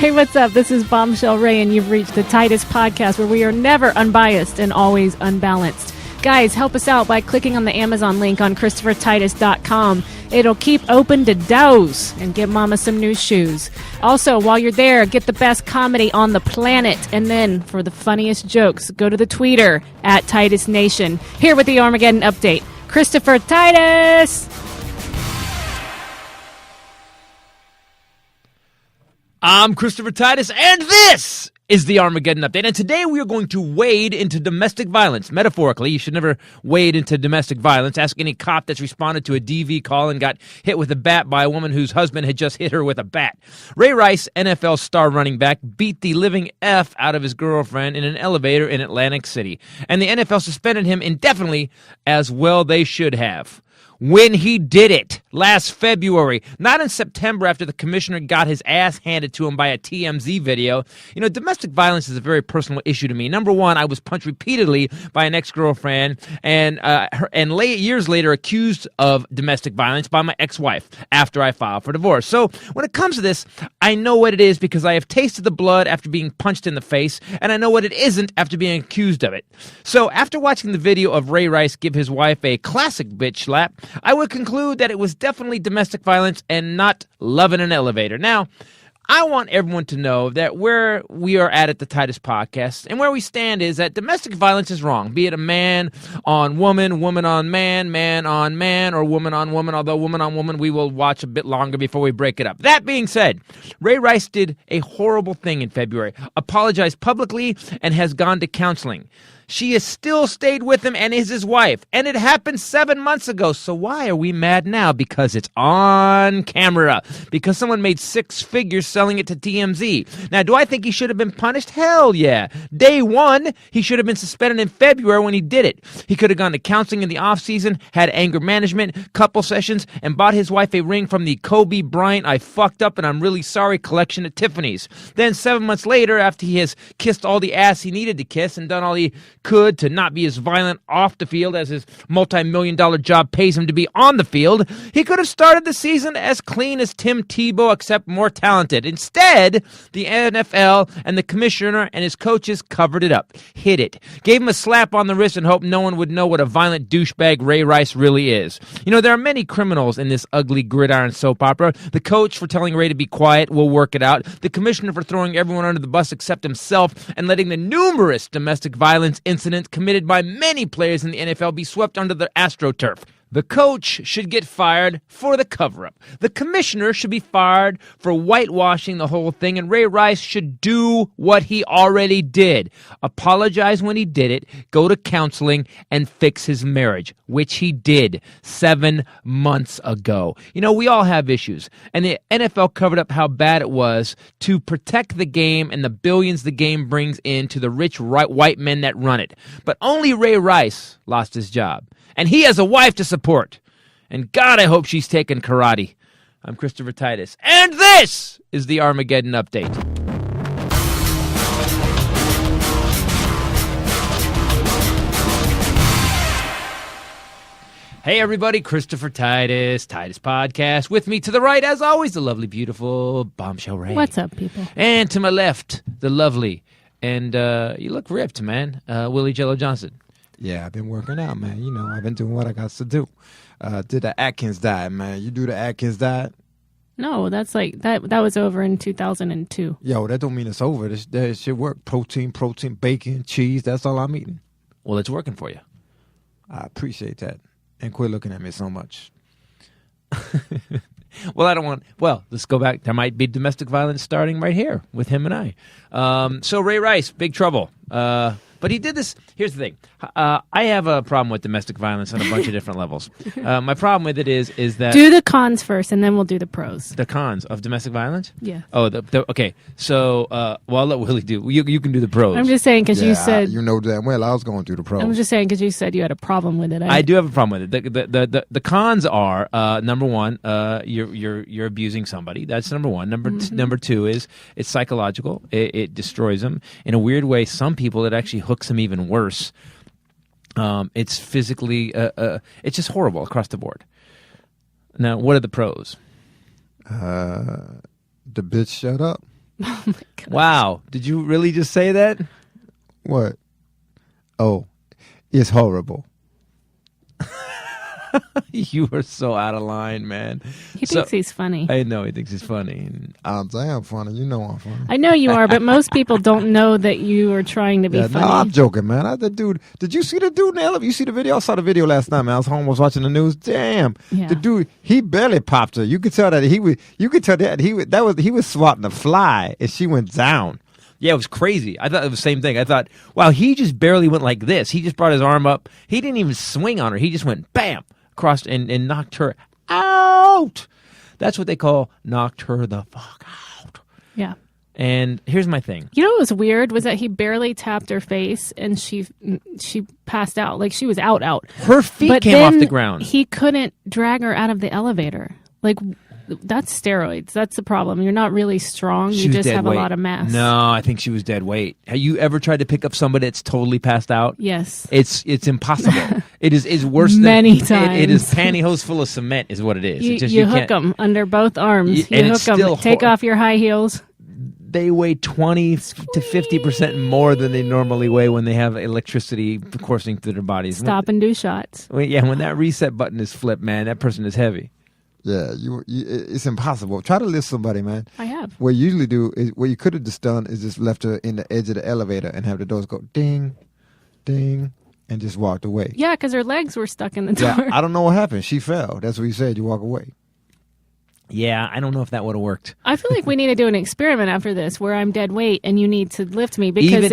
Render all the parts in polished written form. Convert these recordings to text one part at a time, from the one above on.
Hey, what's up? This is Bombshell Rae, and you've reached the Titus podcast, where we are never unbiased and always unbalanced. Guys, help us out by clicking on the Amazon link on ChristopherTitus.com. It'll keep open to douse and get Mama some new shoes. Also, while you're there, get the best comedy on the planet. And then, for the funniest jokes, go to the Twitter at Titus Nation. Here with the Armageddon update, Christopher Titus! I'm Christopher Titus, and this is the Armageddon Update. And today we are going to wade into domestic violence. Metaphorically, you should never wade into domestic violence. Ask any cop that's responded to a DV call and got hit with a bat by a woman whose husband had just hit her with a bat. Ray Rice, NFL star running back, beat the living F out of his girlfriend in an elevator in Atlantic City. And the NFL suspended him indefinitely, as well they should have. When he did it last February, not in September after the commissioner got his ass handed to him by a TMZ video. You know, domestic violence is a very personal issue to me. Number one, I was punched repeatedly by an ex-girlfriend and years later accused of domestic violence by my ex-wife after I filed for divorce. So when it comes to this, I know what it is because I have tasted the blood after being punched in the face, and I know what it isn't after being accused of it. So after watching the video of Ray Rice give his wife a classic bitch slap, I would conclude that it was definitely domestic violence and not love in an elevator. Now, I want everyone to know that where we are at the Titus podcast and where we stand is that domestic violence is wrong, be it a man on woman, woman on man, man on man, or woman on woman, although woman on woman we will watch a bit longer before we break it up. That being said, Ray Rice did a horrible thing in February, apologized publicly, and has gone to counseling. She has still stayed with him and is his wife. And it happened 7 months ago. So why are we mad now? Because it's on camera. Because someone made six figures selling it to TMZ. Now, do I think he should have been punished? Hell yeah. Day one, he should have been suspended in February when he did it. He could have gone to counseling in the offseason, had anger management, couple sessions, and bought his wife a ring from the Kobe Bryant I fucked up and I'm really sorry collection at Tiffany's. Then 7 months later, after he has kissed all the ass he needed to kiss and done all he could to not be as violent off the field as his multi-million-dollar job pays him to be on the field, he could have started the season as clean as Tim Tebow, except more talented. Instead, the NFL and the commissioner and his coaches covered it up, hid it, gave him a slap on the wrist and hoped no one would know what a violent douchebag Ray Rice really is. You know, there are many criminals in this ugly gridiron soap opera. The coach for telling Ray to be quiet will work it out. The commissioner for throwing everyone under the bus except himself and letting the numerous domestic violence incidents committed by many players in the NFL be swept under the AstroTurf. The coach should get fired for the cover-up. The commissioner should be fired for whitewashing the whole thing, and Ray Rice should do what he already did. Apologize when he did it, go to counseling, and fix his marriage, which he did 7 months ago. You know, we all have issues, and the NFL covered up how bad it was to protect the game and the billions the game brings in to the rich white men that run it. But only Ray Rice lost his job. And he has a wife to support. And God, I hope she's taking karate. I'm Christopher Titus. And this is the Armageddon Update. Hey, everybody. Christopher Titus, Titus Podcast. With me to the right, as always, the lovely, beautiful Bombshell Rae. What's up, people? And to my left, the lovely, and you look ripped, man, Willie Jello Johnson. Yeah, I've been working out, man. You know, I've been doing what I got to do. Did the Atkins diet, man. You do the Atkins diet? No, that's like, that was over in 2002. Yo, that don't mean it's over. That shit work. Protein, bacon, cheese. That's all I'm eating. Well, it's working for you. I appreciate that. And quit looking at me so much. Well, let's go back. There might be domestic violence starting right here with him and I. So Ray Rice, big trouble. But he did this. Here's the thing. I have a problem with domestic violence on a bunch of different levels. My problem with it is that... Do the cons first, and then we'll do the pros. The cons of domestic violence? Yeah. Oh, okay. So, I'll let Willie do. You can do the pros. I'm just saying because you said... You know damn well I was going to do the pros. I'm just saying because you said you had a problem with it. I do have a problem with it. The cons are, number one, you're abusing somebody. That's number one. Number two is it's psychological. It destroys them. In a weird way, some people, it actually hooks them even worse. It's physically, it's just horrible across the board. Now, what are the pros? The bitch shut up. Oh my God. Wow. Did you really just say that? What? Oh, it's horrible. You are so out of line, man. He thinks he's funny. I know he thinks he's funny. I'm saying funny. You know I'm funny. I know you are, but most people don't know that you are trying to be funny. No, I'm joking, man. The dude. Did you see the dude in the elevator? You see the video? I saw the video last night, man. I was home, was watching the news. Damn, Yeah. the dude. He barely popped her. You could tell that he was. You could tell that he was swatting a fly, and she went down. Yeah, it was crazy. I thought it was the same thing. I thought, wow, he just barely went like this. He just brought his arm up. He didn't even swing on her. He just went bam across and knocked her out. That's what they call knocked her the fuck out. Yeah. And here's my thing. You know what was weird was that he barely tapped her face and she passed out. Like she was out. Her feet But came off then the ground. he couldn't drag her out of the elevator. Like that's steroids. That's the problem. You're not really strong. She You was just dead have weight. a lot of mass. No, I think she was dead weight. Have you ever tried to pick up somebody that's totally passed out? Yes. It's impossible. It's worse than Many It is times. pantyhose full of cement is what it is. You, It's just, you hook can't- them under both arms. You- You and hook it's them. still Take off your high heels. They weigh 20 to 50% more than they normally weigh when they have electricity coursing through their bodies. Stop and do shots. When that reset button is flipped, man, that person is heavy. Yeah, it's impossible. Try to lift somebody, man. I have. What you usually do is what you could have just done is just left her in the edge of the elevator and have the doors go ding, ding, and just walked away. Yeah, because her legs were stuck in the door. Yeah, I don't know what happened. She fell. That's what you said. You walk away. Yeah, I don't know if that would have worked. I feel like we need to do an experiment after this where I'm dead weight and you need to lift me because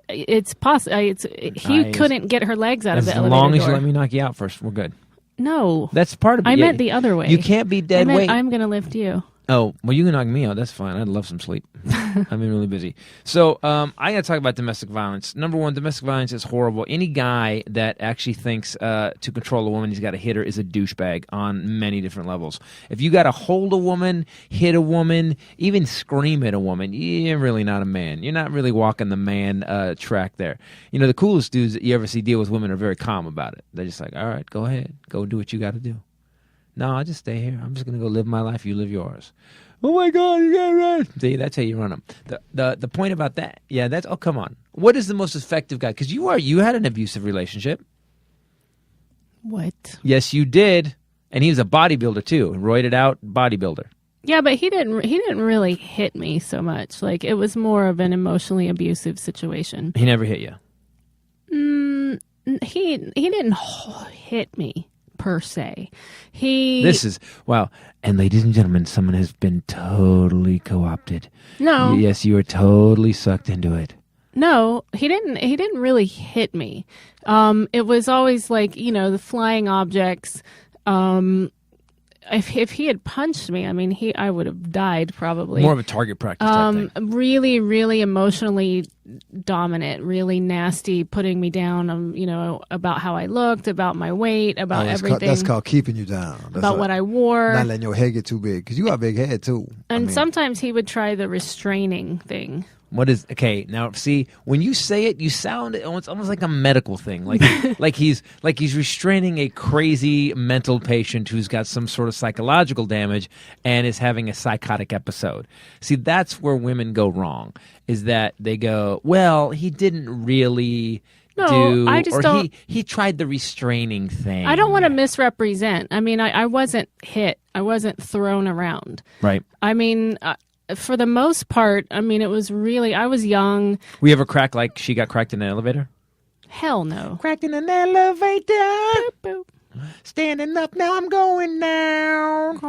it's possible. He Nice. couldn't get her legs out of As the elevator long as door. you let me knock you out first, we're good. No, That's part of it. I Yeah, meant the other way. You can't be I dead meant weight. I'm going to lift you. Oh, well, you can knock me out. That's fine. I'd love some sleep. I've been really busy. So I got to talk about domestic violence. Number one, domestic violence is horrible. Any guy that actually thinks to control a woman, he's got to hit her, is a douchebag on many different levels. If you got to hold a woman, hit a woman, even scream at a woman, you're really not a man. You're not really walking the man track there. You know, the coolest dudes that you ever see deal with women are very calm about it. They're just like, all right, go ahead. Go do what you got to do. No, I'll just stay here. I'm just going to go live my life. You live yours. Oh, my God, you got right. See, that's how you run them. The point about that, yeah, that's, oh, come on. What is the most effective guy? Because you had an abusive relationship. What? Yes, you did. And he was a bodybuilder, too. Roided out bodybuilder. Yeah, but he didn't really hit me so much. Like it was more of an emotionally abusive situation. He never hit you. He didn't hit me per se. Wow. And ladies and gentlemen, someone has been totally co-opted. No. Yes, you were totally sucked into it. No, he didn't really hit me. It was always like, the flying objects. If he had punched me, I mean, I would have died probably. More of a target practice type thing. Really, really emotionally dominant, really nasty, putting me down, about how I looked, about my weight, about everything. That's called keeping you down. That's about what I wore. Not letting your head get too big, because you got a big head, too. And sometimes he would try the restraining thing. What is okay? Now, see, when you say it, you sound it's almost like a medical thing, like he's restraining a crazy mental patient who's got some sort of psychological damage and is having a psychotic episode. See, that's where women go wrong. Is that they go, well, he didn't really. I just don't. He tried the restraining thing. I don't want to misrepresent. I mean, I wasn't hit. I wasn't thrown around. Right. I mean. For the most part, I mean, it was really, I was young. We ever crack like she got cracked in an elevator? Hell no. Cracked in an elevator. Boop, boop. Standing up, now I'm going down.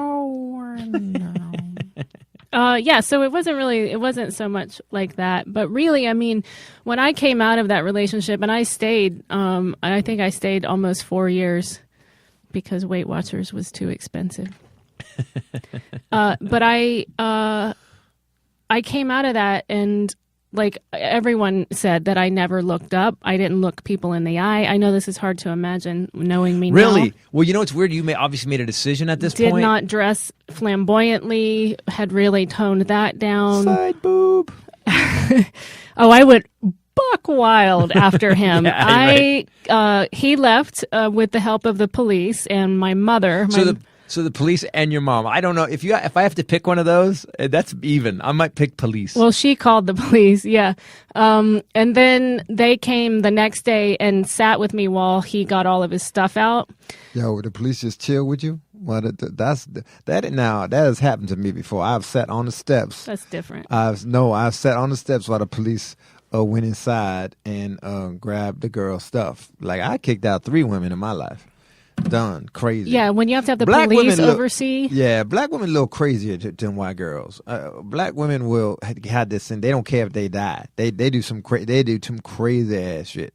Yeah, so it wasn't so much like that. But really, I mean, when I came out of that relationship and I stayed, I think I stayed almost 4 years because Weight Watchers was too expensive. But I came out of that and like everyone said that I never looked up. I didn't look people in the eye. I know this is hard to imagine knowing me Really? now. Well, you know what's weird? You obviously made a decision at this Did point. not dress flamboyantly, had really toned that down. Side boob. Oh, I would buck wild after him. Yeah, right. He left with the help of the police and my mother. So the police and your mom. I don't know if I have to pick one of those. That's even. I might pick police. Well, she called the police, yeah. And then they came the next day and sat with me while he got all of his stuff out. Yo, would the police just chill with you? Well, that has happened to me before. I've sat on the steps. That's different. I've sat on the steps while the police went inside and grabbed the girl's stuff. Like, I kicked out 3 women in my life. Done. Crazy. Yeah, when you have to have the Black police women oversee. Yeah, black women a little crazier than white girls. Black women will have this, and they don't care if they die. They do some crazy ass shit.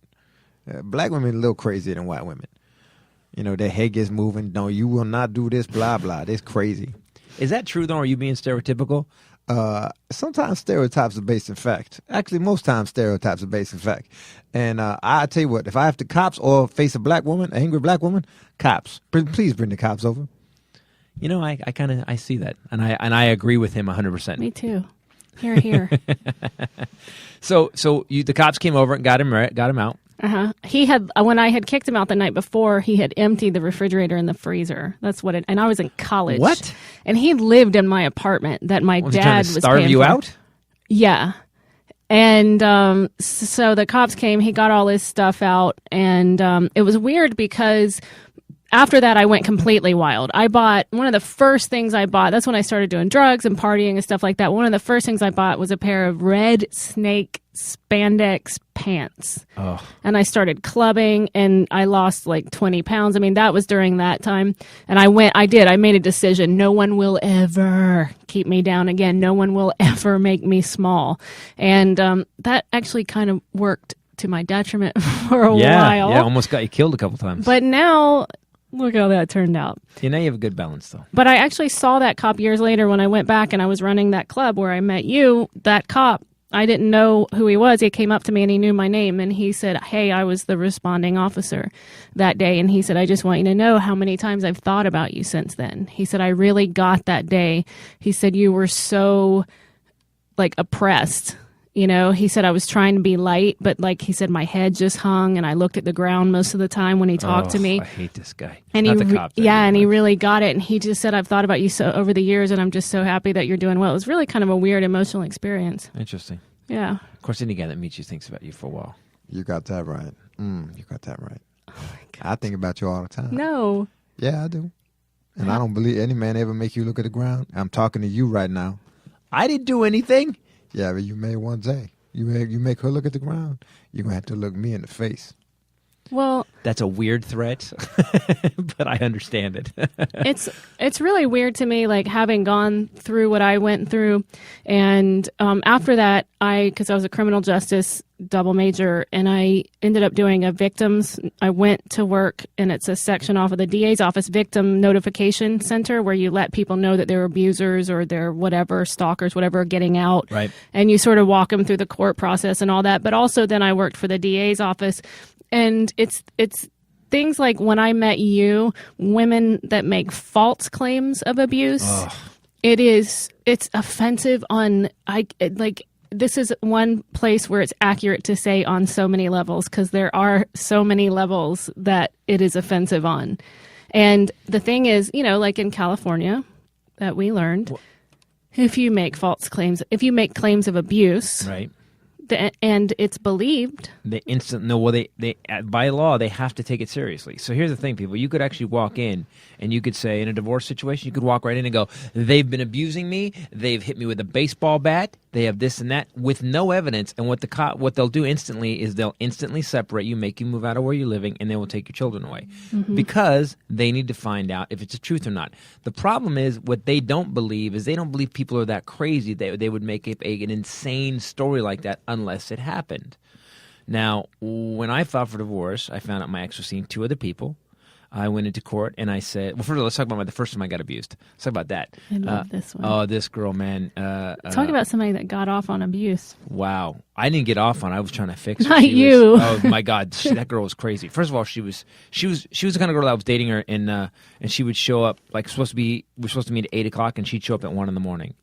Black women a little crazier than white women. You know, their head gets moving. No, you will not do this. Blah blah. That's crazy. Is that true though? Or are you being stereotypical? Sometimes stereotypes are based in fact. Actually, most times stereotypes are based in fact. And I tell you what, if I have to cops or face a black woman, an angry black woman, cops. Please bring the cops over. You know, I see that, and I agree with him 100%. Me too. Here. So the cops came over and got him out. He had, when I had kicked him out the night before, he had emptied the refrigerator and the freezer. That's what and I was in college. What? And he lived in my apartment that my Was dad he trying was to starve paying you for. out? Yeah. And so the cops came, he got all his stuff out, and it was weird because after that I went completely wild. I bought, one of the first things I bought, that's when I started doing drugs and partying and stuff like that. One of the first things I bought was a pair of red snake spandex pants. Oh. And I started clubbing, and I lost like 20 pounds. I mean, that was during that time. And I made a decision. No one will ever keep me down again. No one will ever make me small. And that actually kind of worked to my detriment for a while. Yeah, almost got you killed a couple times. But now, look how that turned out. You know, you have a good balance, though. But I actually saw that cop years later when I went back and I was running that club where I met you. That cop, I didn't know who he was. He came up to me and he knew my name, and he said, hey, I was the responding officer that day. And he said, I just want you to know how many times I've thought about you since then. He said, I really got that day. He said, you were so like oppressed. You know, he said I was trying to be light, but like he said, my head just hung and I looked at the ground most of the time when he talked to me. I hate this guy. And Not the cop. and he really got it. And he just said, I've thought about you so over the years, and I'm just so happy that you're doing well. It was really kind of a weird emotional experience. Interesting. Yeah. Of course, any guy that meets you thinks about you for a while. You got that right. You got that right. Oh my God. I think about you all the time. No. Yeah, I do. And I don't believe any man ever make you look at the ground. I'm talking to you right now. I didn't do anything. Yeah, but you may one day. You make her look at the ground. You're going to have to look me in the face. Well, that's a weird threat, but I understand it. it's really weird to me, like having gone through what I went through, and after that, because I was a criminal justice double major, and I ended up doing a victims. I went to work, and it's a section off of the DA's office, victim notification center, where you let people know that they're abusers or they're whatever, stalkers, whatever, getting out. Right. And you sort of walk them through the court process and all that. But also, then I worked for the DA's office. And it's things like when I met you, women that make false claims of abuse. Ugh. It's offensive on this is one place where it's accurate to say on so many levels, because there are so many levels that it is offensive on. And the thing is, like in California that we learned, if you make false claims, if you make claims of abuse, right. And it's believed. They by law they have to take it seriously. So here's the thing, people. You could actually walk in and you could say, in a divorce situation, you could walk right in and go, they've been abusing me. They've hit me with a baseball bat. They have this and that with no evidence. And what they'll do instantly is they'll instantly separate you, make you move out of where you're living, and they will take your children away because they need to find out if it's the truth or not. The problem is what they don't believe is they don't believe people are that crazy that they would make an insane story like that unless it happened. Now, when I filed for divorce, I found out my ex was seeing 2 other people. I went into court and I said, well, first of all, let's talk about the first time I got abused. Let's talk about that. I love this one. Oh, this girl, man. Talk about somebody that got off on abuse. Wow. I didn't get off on it. I was trying to fix her. Not you. Oh, my God. That girl was crazy. First of all, she was the kind of girl that I was dating her, and she would show up, like, we're supposed to meet at 8 o'clock, and she'd show up at 1 in the morning.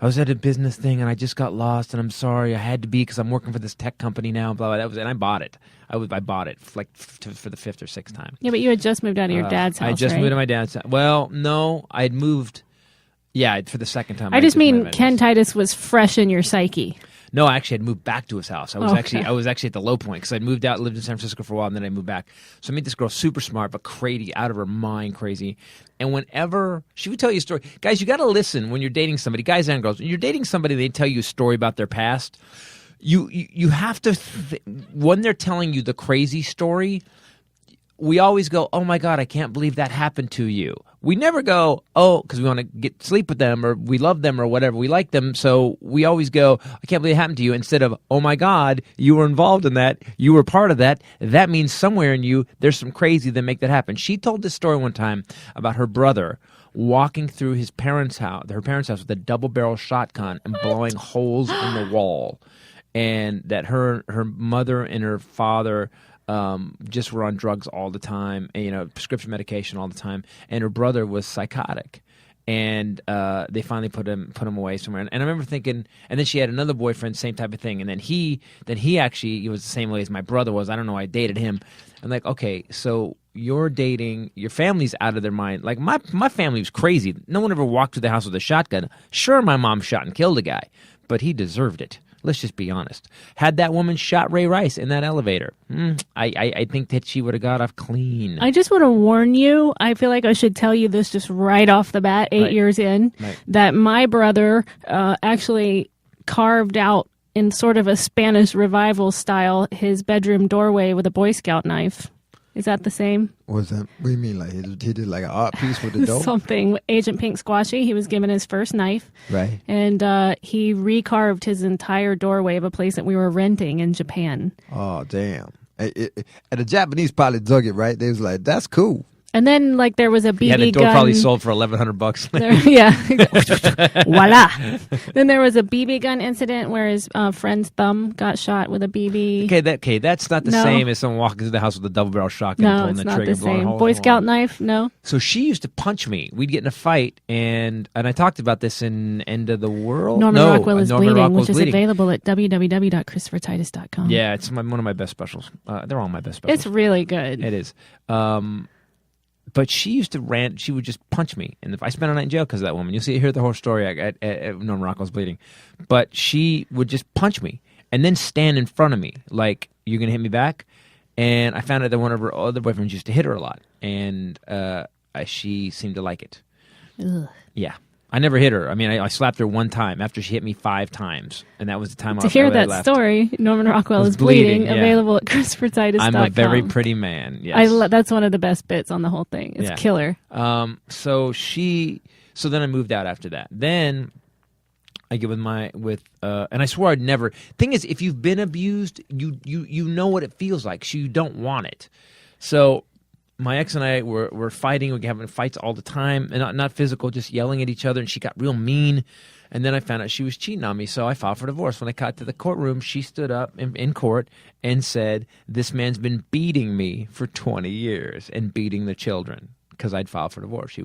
I was at a business thing and I just got lost and I'm sorry. I had to be because I'm working for this tech company now. Blah, blah. And I bought it. I bought it for the 5th or 6th time. Yeah, but you had just moved out of your dad's house, I just right? moved to my dad's house. Well, no, I had moved. Yeah, for the 2nd time. I just mean Ken Titus was fresh in your psyche. No, I actually had moved back to his house. I was Okay. I was actually at the low point because I'd moved out, lived in San Francisco for a while, and then I moved back. So I met this girl, super smart, but crazy, out of her mind crazy. And whenever she would tell you a story, guys, you got to listen when you're dating somebody, guys and girls. When you're dating somebody, they tell you a story about their past. You have to when they're telling you the crazy story. We always go, oh my God, I can't believe that happened to you. We never go, oh, because we want to sleep with them or we love them or whatever. We like them. So we always go, I can't believe it happened to you. Instead of, oh my God, you were involved in that. You were part of that. That means somewhere in you, there's some crazy that make that happen. She told this story one time about her brother walking through her parents' house with a double-barrel shotgun and blowing holes in the wall. And that her mother and her father just were on drugs all the time, and, prescription medication all the time, and her brother was psychotic, and they finally put him away somewhere. And I remember thinking, and then she had another boyfriend, same type of thing, and then he was the same way as my brother was. I don't know, I dated him. I'm like, okay, so you're dating, your family's out of their mind. Like my family was crazy. No one ever walked through the house with a shotgun. Sure, my mom shot and killed a guy, but he deserved it. Let's just be honest. Had that woman shot Ray Rice in that elevator, I think that she would have got off clean. I just want to warn you. I feel like I should tell you this just right off the bat, 8 years in, that my brother actually carved out in sort of a Spanish revival style his bedroom doorway with a Boy Scout knife. Is that the same? What's that? What do you mean? Like he did like an art piece with the dough? Something. Agent Pink Squashy, he was given his first knife. Right. And he recarved his entire doorway of a place that we were renting in Japan. Oh, damn. And the Japanese probably dug it, right? They was like, that's cool. And then, like, there was a BB gun. Yeah, the door probably sold for $1,100. Voila. Then there was a BB gun incident where his friend's thumb got shot with a BB. Okay, that's not the same as someone walking through the house with a double-barrel shotgun, No, pulling it's the not trigger, the blowing same. holes. Boy Scout knife, no. So she used to punch me. We'd get in a fight, and I talked about this in End of the World. Norman Rockwell is Norman Bleeding, Rockwell's which is Bleeding. available at www.christophertitus.com. Yeah, it's one of my best specials. They're all my best specials. It's really good. It is. But she used to rant. She would just punch me, and I spent a night in jail because of that woman. You'll hear the whole story at Norman Rockwell's Bleeding. But she would just punch me and then stand in front of me like, you're going to hit me back? And I found out that one of her other boyfriends used to hit her a lot, and she seemed to like it. Ugh. Yeah. I never hit her. I mean, I slapped her one time after she hit me 5 times, and that was the time To hear that left. story, Norman Rockwell Was is Bleeding, yeah. available at christophertitus.com. I'm a very pretty man. Yes. That's one of the best bits on the whole thing. It's killer. So then I moved out after that. Then I get with and I swore I'd never. Thing is, if you've been abused, you know what it feels like, so you don't want it. So my ex and I were fighting. We were having fights all the time, and not physical, just yelling at each other. And she got real mean. And then I found out she was cheating on me, so I filed for divorce. When I got to the courtroom, she stood up in court and said, "This man's been beating me for 20 years and beating the children," because I'd filed for divorce. She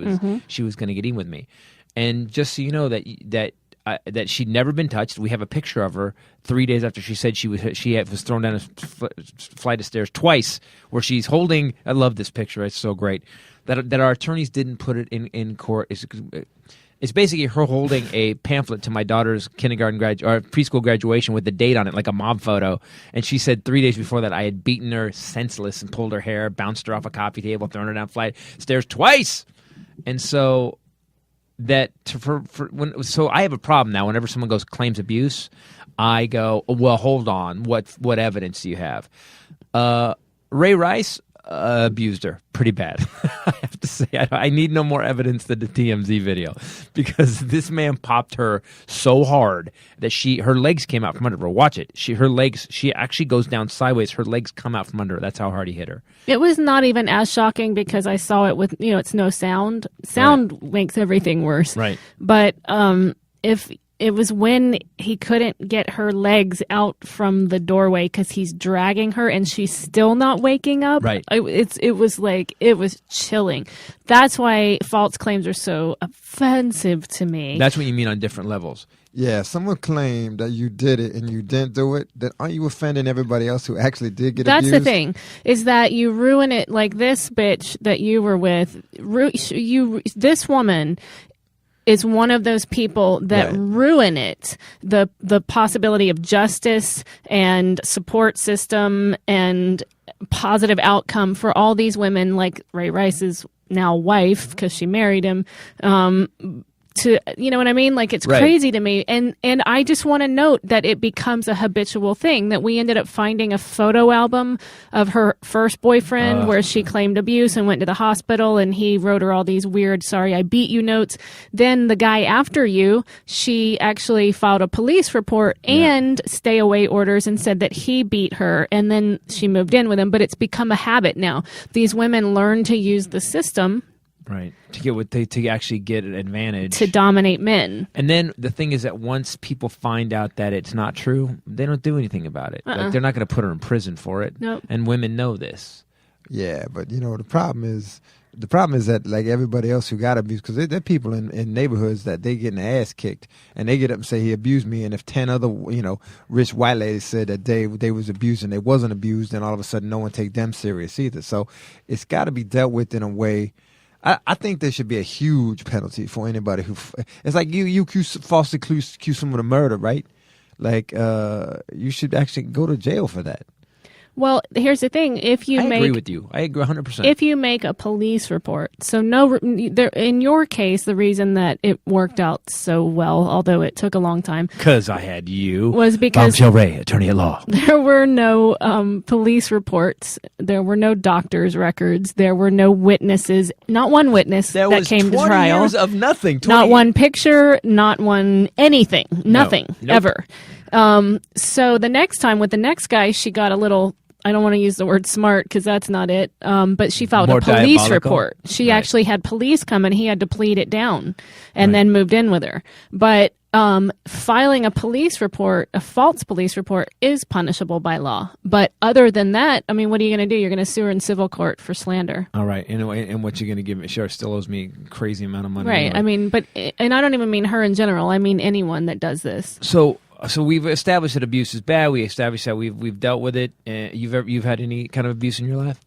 was going to get in with me. And just so you know that she'd never been touched. We have a picture of her 3 days after she said she was thrown down a flight of stairs twice, where she's holding. I love this picture. It's so great that our attorneys didn't put it in court. It's basically her holding a pamphlet to my daughter's kindergarten or preschool graduation with the date on it, like a mob photo. And she said 3 days before that I had beaten her senseless and pulled her hair, bounced her off a coffee table, thrown her down flight stairs twice. And so so I have a problem now. Whenever someone claims abuse, I go, well, hold on. What evidence do you have? Ray Rice abused her pretty bad. I have to say, I need no more evidence than the TMZ video, because this man popped her so hard that her legs came out from under her. Watch it. She actually goes down sideways. Her legs come out from under her. That's how hard he hit her. It was not even as shocking because I saw it with, it's no sound. Sound makes everything worse. Right. But if it was when he couldn't get her legs out from the doorway because he's dragging her and she's still not waking up. Right. It was chilling. That's why false claims are so offensive to me. That's what you mean on different levels. Yeah, if someone claimed that you did it and you didn't do it, then aren't you offending everybody else who actually did get That's abused? the thing, is that you ruin it. Like this bitch that you were with, this woman is one of those people that Right. ruin it. The possibility of justice and support system and positive outcome for all these women, like Ray Rice's now wife, because she married him. To, you know what I mean? Like, it's Right. crazy to me. And I just want to note that it becomes a habitual thing, that we ended up finding a photo album of her first boyfriend where she claimed abuse and went to the hospital, and he wrote her all these weird "sorry I beat you" notes. Then the guy after you, she actually filed a police report and stay away orders and said that he beat her, and then she moved in with him. But it's become a habit now. These women learn to use the system Right. To get what to actually get an advantage. to dominate men. And then the thing is that once people find out that it's not true, they don't do anything about it. Like, they're not going to put her in prison for it. Nope. And women know this. Yeah, but the problem is that, like everybody else who got abused, because there are people in neighborhoods that they getting their ass kicked, and they get up and say he abused me, and if 10 other rich white ladies said that they was abused and they wasn't abused, then all of a sudden no one take them serious either. So it's got to be dealt with in a way. I think there should be a huge penalty for anybody who. It's like you falsely accuse someone of murder, right? Like you should actually go to jail for that. Well, here's the thing: I agree with you. I agree 100%. If you make a police report, so in your case, the reason that it worked out so well, although it took a long time, because I had you, was because Bombshell Rae, attorney at law. there were no police reports, there were no doctor's records, there were no witnesses, not one witness There that was came 20 to trial, years of nothing. not one picture, not one anything, nothing Nope. ever. So the next time with the next guy, she got a little. I don't want to use the word smart because that's not it. But she filed More a police diabolical? report. She Right. actually had police come and he had to plead it down and then moved in with her. But filing a police report, a false police report, is punishable by law. But other than that, I mean, what are you going to do? You're going to sue her in civil court for slander. All right. And what you're going to give me? Sure, still owes me a crazy amount of money. Right. Anyway. I mean, and I don't even mean her in general. I mean anyone that does this. So we've established that abuse is bad. We established that we've dealt with it. You've had any kind of abuse in your life?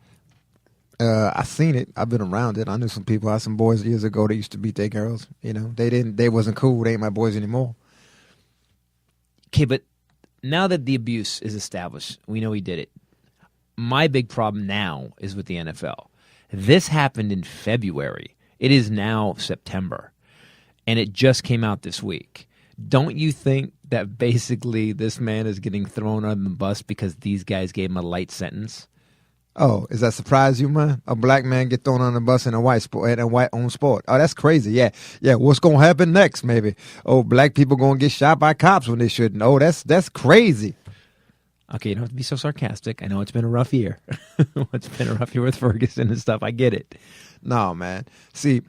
I've seen it. I've been around it. I knew some people. I had some boys years ago that used to beat their girls. They wasn't cool. They ain't my boys anymore. Okay, but now that the abuse is established, we know he did it. My big problem now is with the NFL. This happened in February. It is now September, and it just came out this week. Don't you think that basically this man is getting thrown on the bus because these guys gave him a light sentence? Oh, is that surprise you, man? A black man get thrown on the bus in a white owned sport. Oh, that's crazy. Yeah. What's gonna happen next? Maybe. Oh, black people gonna get shot by cops when they shouldn't. Oh, that's crazy. Okay, you don't have to be so sarcastic. I know it's been a rough year. It's been a rough year with Ferguson and stuff. I get it. No, man. See,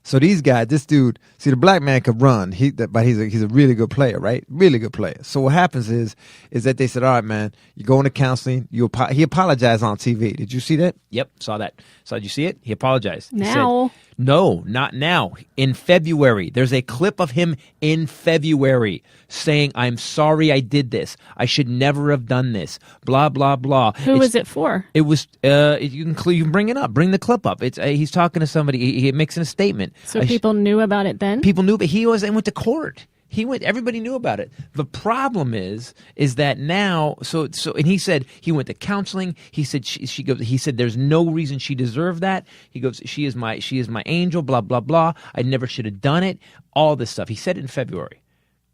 so these guys, this dude, the black man could run. But he's a really good player, right? Really good player. So what happens is that they said, all right, man, you go into counseling. He apologized on TV. Did you see that? Yep, saw that. Did you see it? He apologized. He Now. said, no, not now. In February. There's a clip of him in February saying, I'm sorry I did this. I should never have done this. Blah, blah, blah. Who was it for? It was, you can bring it up. Bring the clip up. It's he's talking to somebody. He makes a statement. So people knew about it then? People knew, but he went to court. Everybody knew about it. The problem is that now, and he said he went to counseling. He said he said there's no reason she deserved that. He goes, she is my angel, blah, blah, blah. I never should have done it. All this stuff. He said it in February.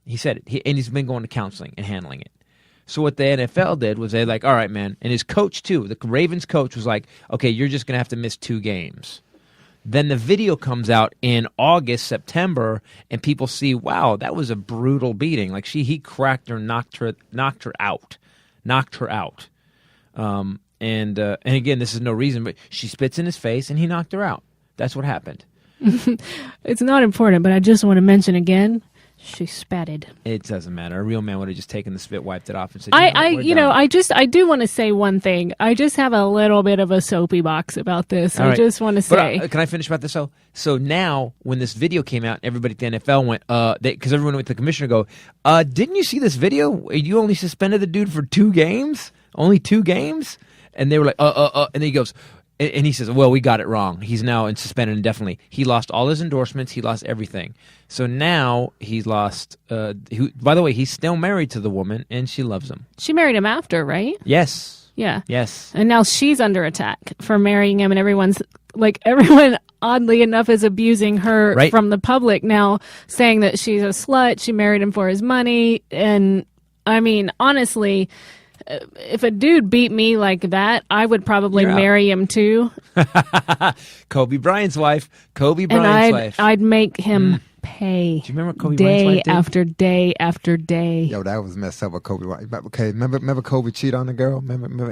He said it. And he's been going to counseling and handling it. So what the NFL did was they're like, all right, man. And his coach too, the Ravens coach was like, okay, you're just going to have to miss 2 games. Then the video comes out in August, September, and people see, wow, that was a brutal beating. Like he cracked her, knocked her out. And again, this is no reason, but she spits in his face and he knocked her out. That's what happened. It's not important, but I just want to mention again, She spatted. It doesn't matter. A real man would have just taken the spit, wiped it off, and said, I do want to say one thing. I just have a little bit of a soapy box about this. All right. Just want to say. But, can I finish about this, though? So now, when this video came out, everybody at the NFL went, because everyone went to the commissioner go, didn't you see this video? You only suspended the dude for 2 games? Only 2 games? And they were like, and then he goes, and he says, well, we got it wrong. He's now suspended indefinitely. He lost all his endorsements. He lost everything. So now he's lost, by the way, he's still married to the woman, and she loves him. She married him after, right? Yes. Yeah. Yes. And now she's under attack for marrying him, and everyone, oddly enough, is abusing her from the public now, saying that she's a slut. She married him for his money. And, I mean, honestly, if a dude beat me like that, I would probably marry him too. Kobe Bryant's wife. I'd make him pay. Do you remember Kobe Bryant's wife did? Day after day after day. Yo, that was messed up with Kobe. Okay, remember Kobe cheated on the girl? Remember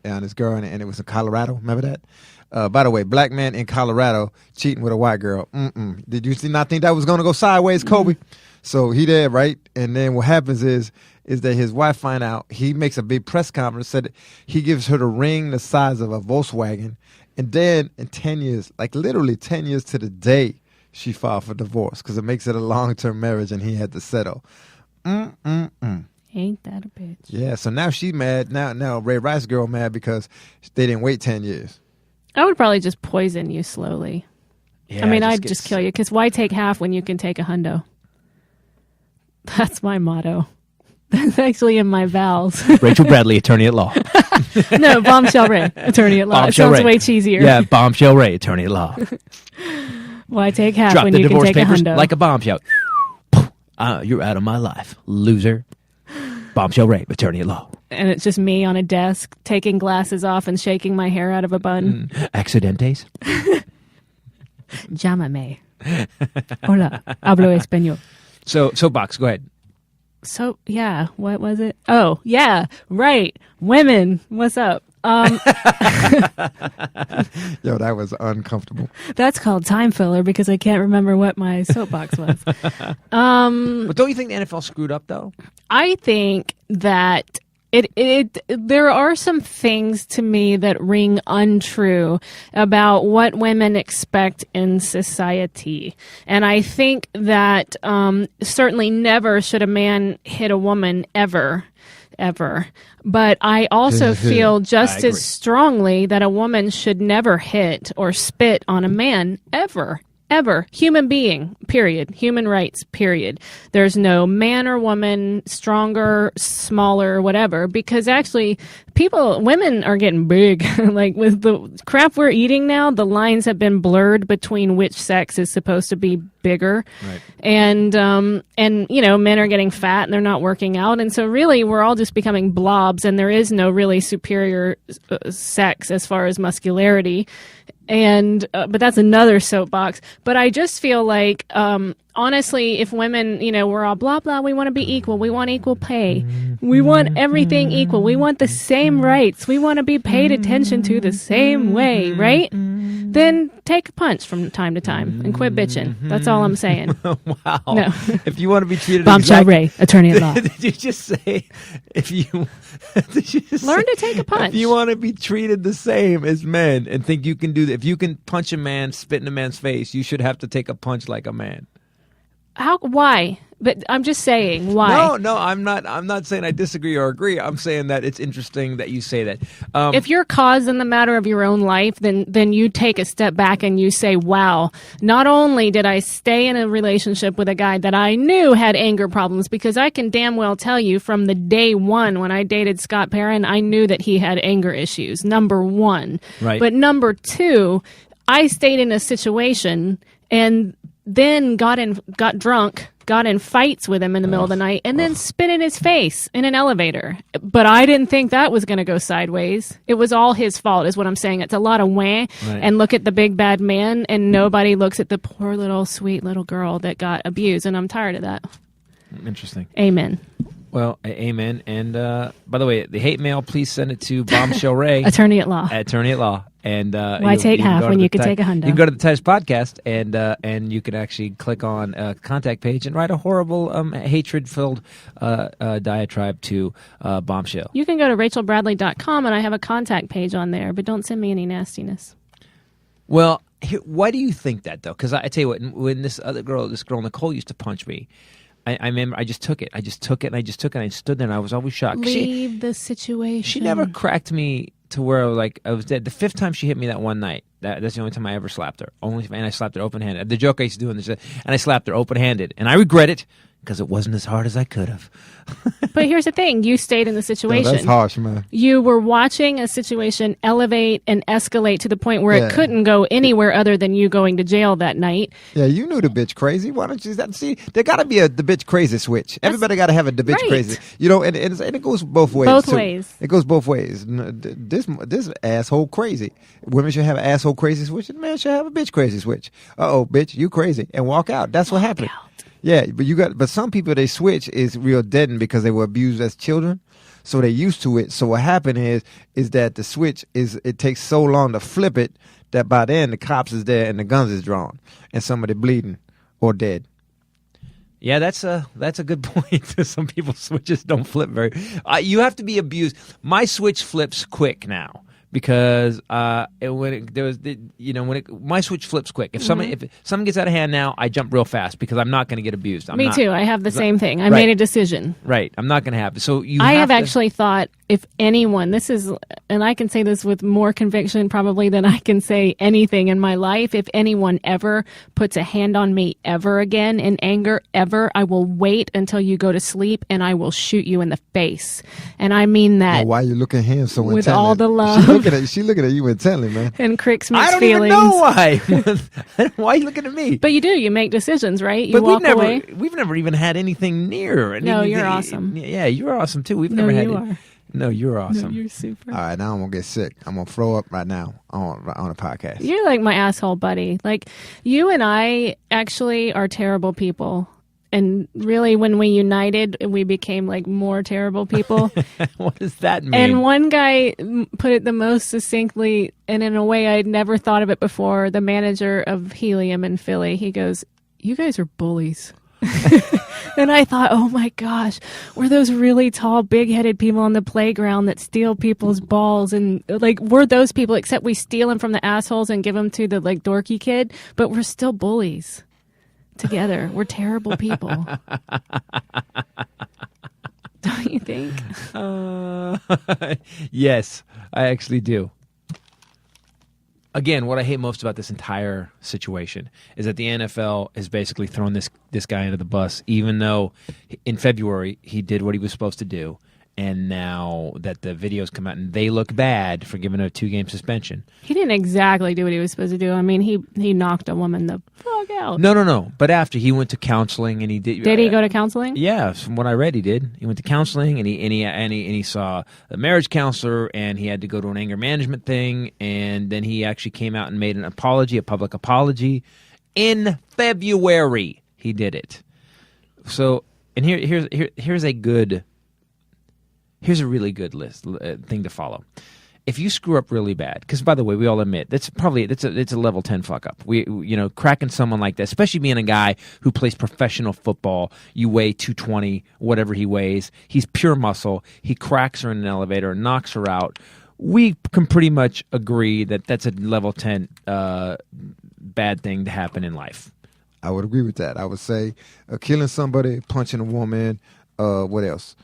on his girl, and it was in Colorado? Remember that? By the way, black man in Colorado cheating with a white girl. Did you not think that was going to go sideways, Kobe? So he did, right? And then what happens is that his wife find out. He makes a big press conference, said he gives her the ring the size of a Volkswagen. And then in 10 years, like literally 10 years to the day, she filed for divorce because it makes it a long-term marriage and he had to settle. Ain't that a bitch? Yeah, so now she's mad. Now Ray Rice girl mad because they didn't wait 10 years. I would probably just poison you slowly. Yeah, I mean, I'd just kill you because why take half when you can take a hundo? That's my motto. That's actually in my vows. Rachel Bradley, attorney at law. No, Bombshell Rae, attorney at law. Bombshell it sounds Rae. way cheesier. Yeah, Bombshell Rae, attorney at law. Why take half Drop when the you can divorce take papers a hundo? like a bombshell. You're out of my life, loser. Bombshell Rae, attorney at law. And it's just me on a desk taking glasses off and shaking my hair out of a bun. Accidentes. Llámame. Hola, hablo español. So, soapbox, go ahead. So, yeah, what was it? Oh, yeah, right. Women, what's up? Yo, that was uncomfortable. That's called time filler because I can't remember what my soapbox was. But don't you think the NFL screwed up, though? I think that there are some things to me that ring untrue about what women expect in society. And I think that certainly never should a man hit a woman ever. But I also feel just as strongly that a woman should never hit or spit on a man ever. Human being, period. Human rights, period. There's no man or woman, stronger, smaller, whatever, because actually women are getting big. Like with the crap we're eating now, the lines have been blurred between which sex is supposed to be bigger. Right. And men are getting fat and they're not working out. And so really we're all just becoming blobs and there is no really superior sex as far as muscularity. And but that's another soapbox. But I just feel like, honestly, if women, we're all blah, blah, we want to be equal. We want equal pay. We want everything equal. We want the same rights. We want to be paid attention to the same way, right? Then take a punch from time to time and quit bitching. That's all I'm saying. Wow. No. If you want to be treated Bombshell Rae, attorney at law. Did you just say Learn to take a punch. If you want to be treated the same as men and think you can do that, if you can punch a man, spit in a man's face, you should have to take a punch like a man. Why? But I'm just saying, why? No, I'm not saying I disagree or agree. I'm saying that it's interesting that you say that. If you're caused in the matter of your own life, then you take a step back and you say, wow, not only did I stay in a relationship with a guy that I knew had anger problems, because I can damn well tell you from the day one when I dated Scott Perrin, I knew that he had anger issues, number one. Right. But number two, I stayed in a situation and then got drunk, got in fights with him in the middle of the night, and then spit in his face in an elevator. But I didn't think that was going to go sideways. It was all his fault, is what I'm saying. It's a lot of wah, and look at the big bad man, and nobody looks at the poor little sweet little girl that got abused, and I'm tired of that. Interesting. Amen. Well, amen. And by the way, the hate mail, please send it to Bombshell Rae, Attorney at law. Attorney at law. And why take half when you could take a hundo? You can go to the Titus podcast, and you can actually click on contact page and write a horrible, hatred-filled diatribe to Bombshell. You can go to rachelbradley.com, and I have a contact page on there, but don't send me any nastiness. Well, why do you think that, though? Because I tell you what, when this girl Nicole used to punch me, I remember I just took it. I stood there and I was always shocked. Leave the situation. She never cracked me to where I was dead. The fifth time she hit me that one night, that's the only time I ever slapped her. And I slapped her open-handed. The joke I used to do in this, and I slapped her open-handed. And I regret it because it wasn't as hard as I could have. But here's the thing. You stayed in the situation. No, that's harsh, man. You were watching a situation elevate and escalate to the point where it couldn't go anywhere other than you going to jail that night. Yeah, you knew the bitch crazy. Why don't you see? There got to be the bitch crazy switch. Everybody got to have the bitch crazy. You know, and it goes both ways. Both ways. It goes both ways. This asshole crazy. Women should have an asshole crazy switch, and men should have a bitch crazy switch. Uh-oh, bitch, you crazy. And walk out. That's what happened. Yeah, but some people, they switch is real deadened because they were abused as children, so they're used to it. So what happened is that the switch it takes so long to flip it that by then the cops is there and the guns is drawn and somebody bleeding or dead. Yeah, that's a good point. Some people's switches don't flip very. You have to be abused. My switch flips quick now. Because my switch flips quick. If something gets out of hand now, I jump real fast because I'm not going to get abused. Me too. I have the same thing. I made a decision. Right. I'm not going to have it. So I have actually thought if anyone, and I can say this with more conviction probably than I can say anything in my life, if anyone ever puts a hand on me ever again in anger, ever, I will wait until you go to sleep and I will shoot you in the face. And I mean that. Well, why are you looking at him so intently? With all the love. She looking at you intently, man. And Crick's mixed I don't feelings. even know why. Why are you looking at me? But you do. You make decisions, right? You but walk away. We've never even had anything near. No, you're awesome. Yeah, you're awesome too. We've never had. You are. No, you're awesome. No, you're super. All right, now I'm gonna get sick. I'm gonna throw up right now on a podcast. You're like my asshole buddy. Like you and I actually are terrible people. And really, when we united, we became like more terrible people. What does that mean? And one guy put it the most succinctly, and in a way I'd never thought of it before, the manager of Helium in Philly, he goes, "You guys are bullies." And I thought, oh my gosh, we're those really tall, big-headed people on the playground that steal people's balls. And like, we're those people, except we steal them from the assholes and give them to the like dorky kid, but we're still bullies. Together, we're terrible people. Don't you think? Yes, I actually do. Again, what I hate most about this entire situation is that the NFL has basically thrown this guy under the bus, even though in February he did what he was supposed to do. And now that the videos come out and they look bad for giving a 2-game suspension. He didn't exactly do what he was supposed to do. I mean, he knocked a woman the fuck out. No. But after he went to counseling and he did. Did he go to counseling? Yeah, from what I read, he did. He went to counseling and he saw a marriage counselor and he had to go to an anger management thing. And then he actually came out and made an apology, a public apology. In February, he did it. So, and here's a really good thing to follow. If you screw up really bad, because by the way, we all admit it's a level 10 fuck up. Cracking someone like that, especially being a guy who plays professional football. You weigh 220, whatever he weighs. He's pure muscle. He cracks her in an elevator, knocks her out. We can pretty much agree that that's a level 10 bad thing to happen in life. I would agree with that. I would say killing somebody, punching a woman. What else?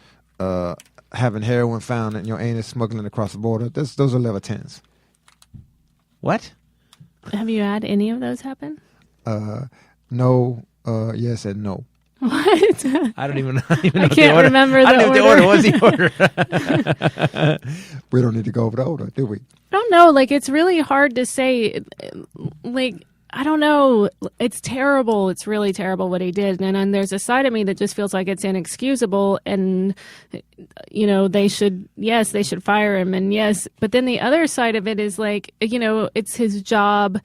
Having heroin found in your anus, smuggling across the border. Those are level 10s. What? Have you had any of those happen? No, yes, and no. What? I don't even know. I can't remember the order. I don't know what the order was. We don't need to go over the order, do we? I don't know. Like, it's really hard to say. Like, I don't know. It's terrible. It's really terrible what he did. And there's a side of me that just feels like it's inexcusable. And, they should fire him. And yes, but then the other side of it is like, it's his job.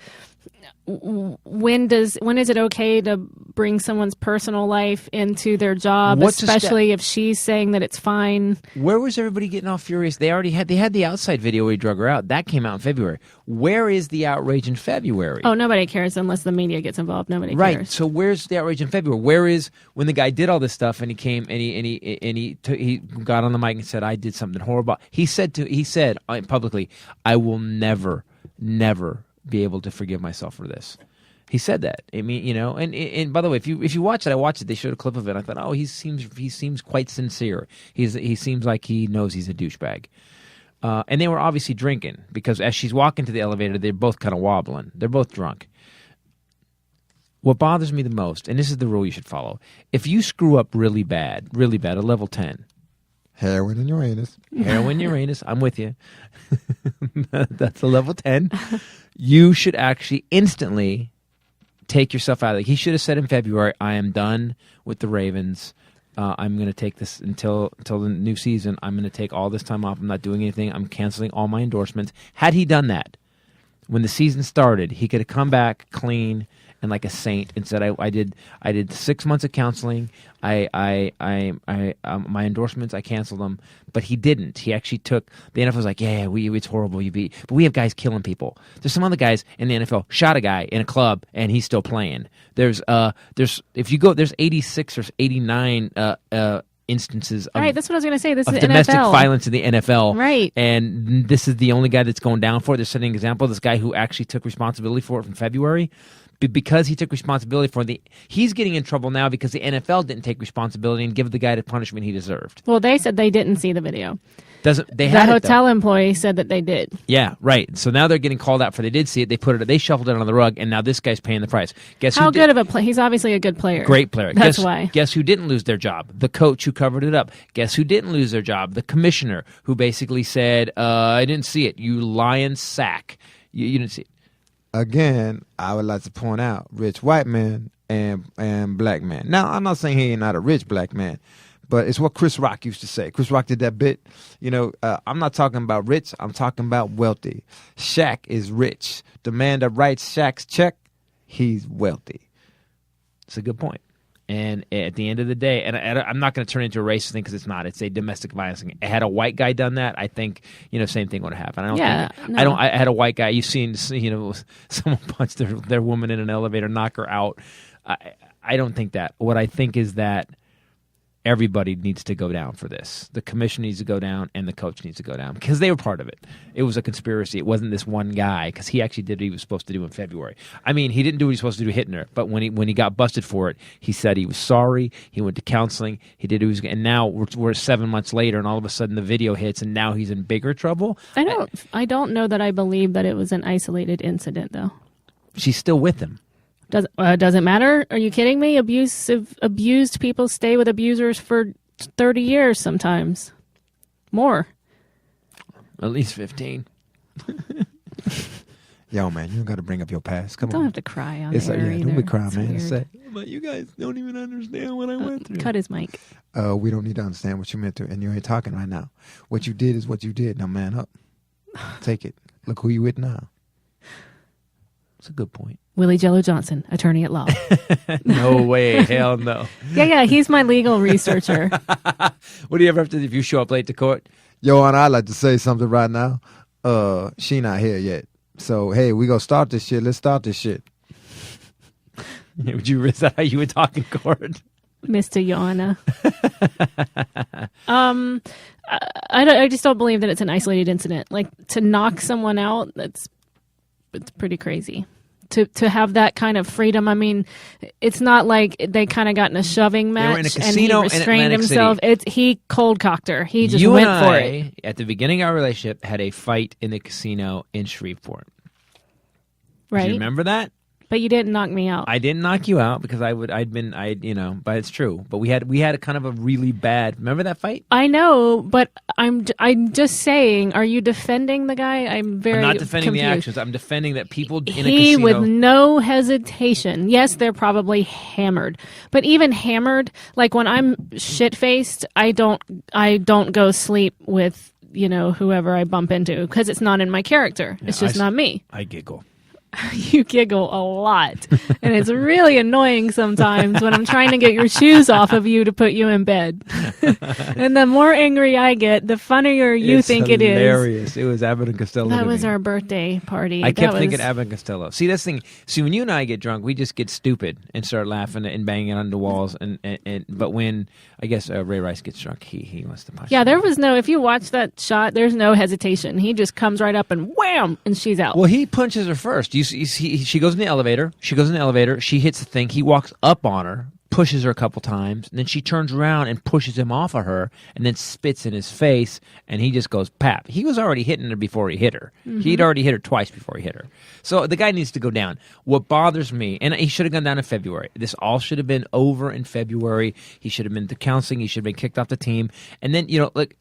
when is it okay to bring someone's personal life into their job, What's especially if she's saying that it's fine? Where was everybody getting all furious? They had the outside video where he drug her out. That came out in February. Where is the outrage in February? Oh, nobody cares unless the media gets involved. Nobody Right. cares. So where's the outrage in February? Where is when the guy did all this stuff and he came and he got on the mic and said, "I did something horrible." He said publicly, "I will never be able to forgive myself for this." He said that. I mean, and by the way, if you watch it, I watched it. They showed a clip of it. I thought, oh, he seems quite sincere. He seems like he knows he's a douchebag. And they were obviously drinking because as she's walking to the elevator, they're both kind of wobbling. They're both drunk. What bothers me the most, and this is the rule you should follow: if you screw up really bad, a level 10. Heroin and Uranus. I'm with you. That's a level 10. You should actually instantly take yourself out of it. He should have said in February, "I am done with the Ravens. I'm going to take this until the new season. I'm going to take all this time off. I'm not doing anything. I'm canceling all my endorsements." Had he done that when the season started, he could have come back clean and like a saint and said, I did 6 months of counseling. My endorsements, I canceled them, but he didn't. He actually took the NFL was like, it's horrible, but we have guys killing people. There's some other guys in the NFL shot a guy in a club and he's still playing. There's 86 or 89 instances of, Right, that's what I was going to say. This is domestic NFL. violence in the NFL. Right. And this is the only guy that's going down for it. They're setting an example. This guy who actually took responsibility for it from February. Because he took responsibility for he's getting in trouble now because the NFL didn't take responsibility and give the guy the punishment he deserved. Well, they said they didn't see the video. The hotel employee said that they did. Yeah, right. So now they're getting called out for they did see it. They shuffled it on the rug, and now this guy's paying the price. How good of a player? He's obviously a good player. Great player. That's why. Guess who didn't lose their job? The coach who covered it up. Guess who didn't lose their job? The commissioner who basically said, "I didn't see it. You lying sack. You didn't see it." Again, I would like to point out rich white men and black men. Now, I'm not saying he ain't not a rich black man, but it's what Chris Rock used to say. Chris Rock did that bit. I'm not talking about rich. I'm talking about wealthy. Shaq is rich. The man that writes Shaq's check, he's wealthy. It's a good point. And at the end of the day, and I'm not going to turn it into a racist thing because it's not. It's a domestic violence thing. Had a white guy done that, I think same thing would have happened. I had a white guy. You've seen someone punch their woman in an elevator, knock her out. I don't think that. What I think is that everybody needs to go down for this. The commission needs to go down, and the coach needs to go down because they were part of it. It was a conspiracy. It wasn't this one guy because he actually did what he was supposed to do in February. I mean, he didn't do what he was supposed to do hitting her, but when he got busted for it, he said he was sorry. He went to counseling. He did. And now we're 7 months later, and all of a sudden the video hits, and now he's in bigger trouble. I don't know that I believe that it was an isolated incident, though. She's still with him. Doesn't matter? Are you kidding me? Abused people stay with abusers for 30 years sometimes. More. At least 15. Yo, man, you don't got to bring up your past. Come on. Don't have to cry on It's air either. Don't be crying, It's man. weird. It's sad. But you guys don't even understand what I went through. Cut his mic. We don't need to understand what you meant to, and you ain't talking right now. What you did is what you did. Now, man up. Take it. Look who you with now. That's a good point. Willie Jello Johnson, attorney at law. No way. Hell no. Yeah, he's my legal researcher. What do you ever have to do if you show up late to court? Yo, Anna, I'd like to say something right now. She not here yet. So, hey, we gonna start this shit. Let's start this shit. Is that how you would talk in court? Mr. Joanna. I just don't believe that it's an isolated incident. Like, to knock someone out, it's pretty crazy. To have that kind of freedom. I mean, it's not like they kind of got in a shoving match They were in a casino and he in restrained Atlantic himself. City. He cold cocked her. He just You went and for I, it. at the beginning of our relationship, had a fight in the casino in Shreveport. Do Right? you remember that? But you didn't knock me out. I didn't knock you out because but it's true. But we had a kind of a really bad. Remember that fight? I know, but I'm just saying. Are you defending the guy? I'm not defending the confused. actions. I'm defending that people in a He, casino. with no hesitation. Yes, they're probably hammered, but even hammered, like when I'm shit faced, I don't go sleep with whoever I bump into because it's not in my character. It's just not me. I giggle. You giggle a lot, and it's really annoying sometimes when I'm trying to get your shoes off of you to put you in bed. And the more angry I get, the funnier you think it is. Hilarious. It was Abbott and Costello. That was our birthday party. I kept thinking Abbott and Costello. See, this thing. See, when you and I get drunk, we just get stupid and start laughing and banging on the walls. But when I guess Ray Rice gets drunk, he wants to punch. Yeah, there was no. If you watch that shot, there's no hesitation. He just comes right up and wham, and she's out. Well, he punches her first. She goes in the elevator. She hits the thing. He walks up on her, pushes her a couple times, and then she turns around and pushes him off of her, and then spits in his face, and he just goes pap. He was already hitting her before he hit her. Mm-hmm. He'd already hit her twice before he hit her. So the guy needs to go down. What bothers me, and he should have gone down in February. This all should have been over in February. He should have been to counseling. He should have been kicked off the team. And then, look,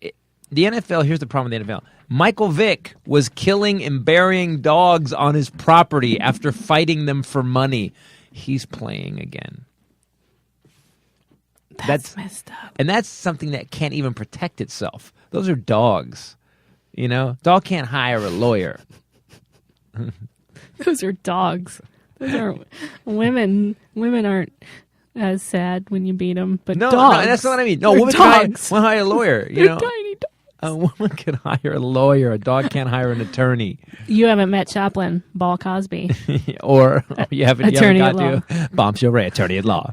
the NFL, here's the problem with the NFL. Michael Vick was killing and burying dogs on his property after fighting them for money. He's playing again. That's messed up. And that's something that can't even protect itself. Those are dogs. Dog can't hire a lawyer. Those are dogs. Those are women. Women aren't as sad when you beat them, but dogs. No, that's not what I mean. No, women can hire a lawyer. They're tiny dogs. A woman can hire a lawyer. A dog can't hire an attorney. You haven't met Chaplin, Ball Cosby. Or you haven't got to Bombshell Rae, attorney at law.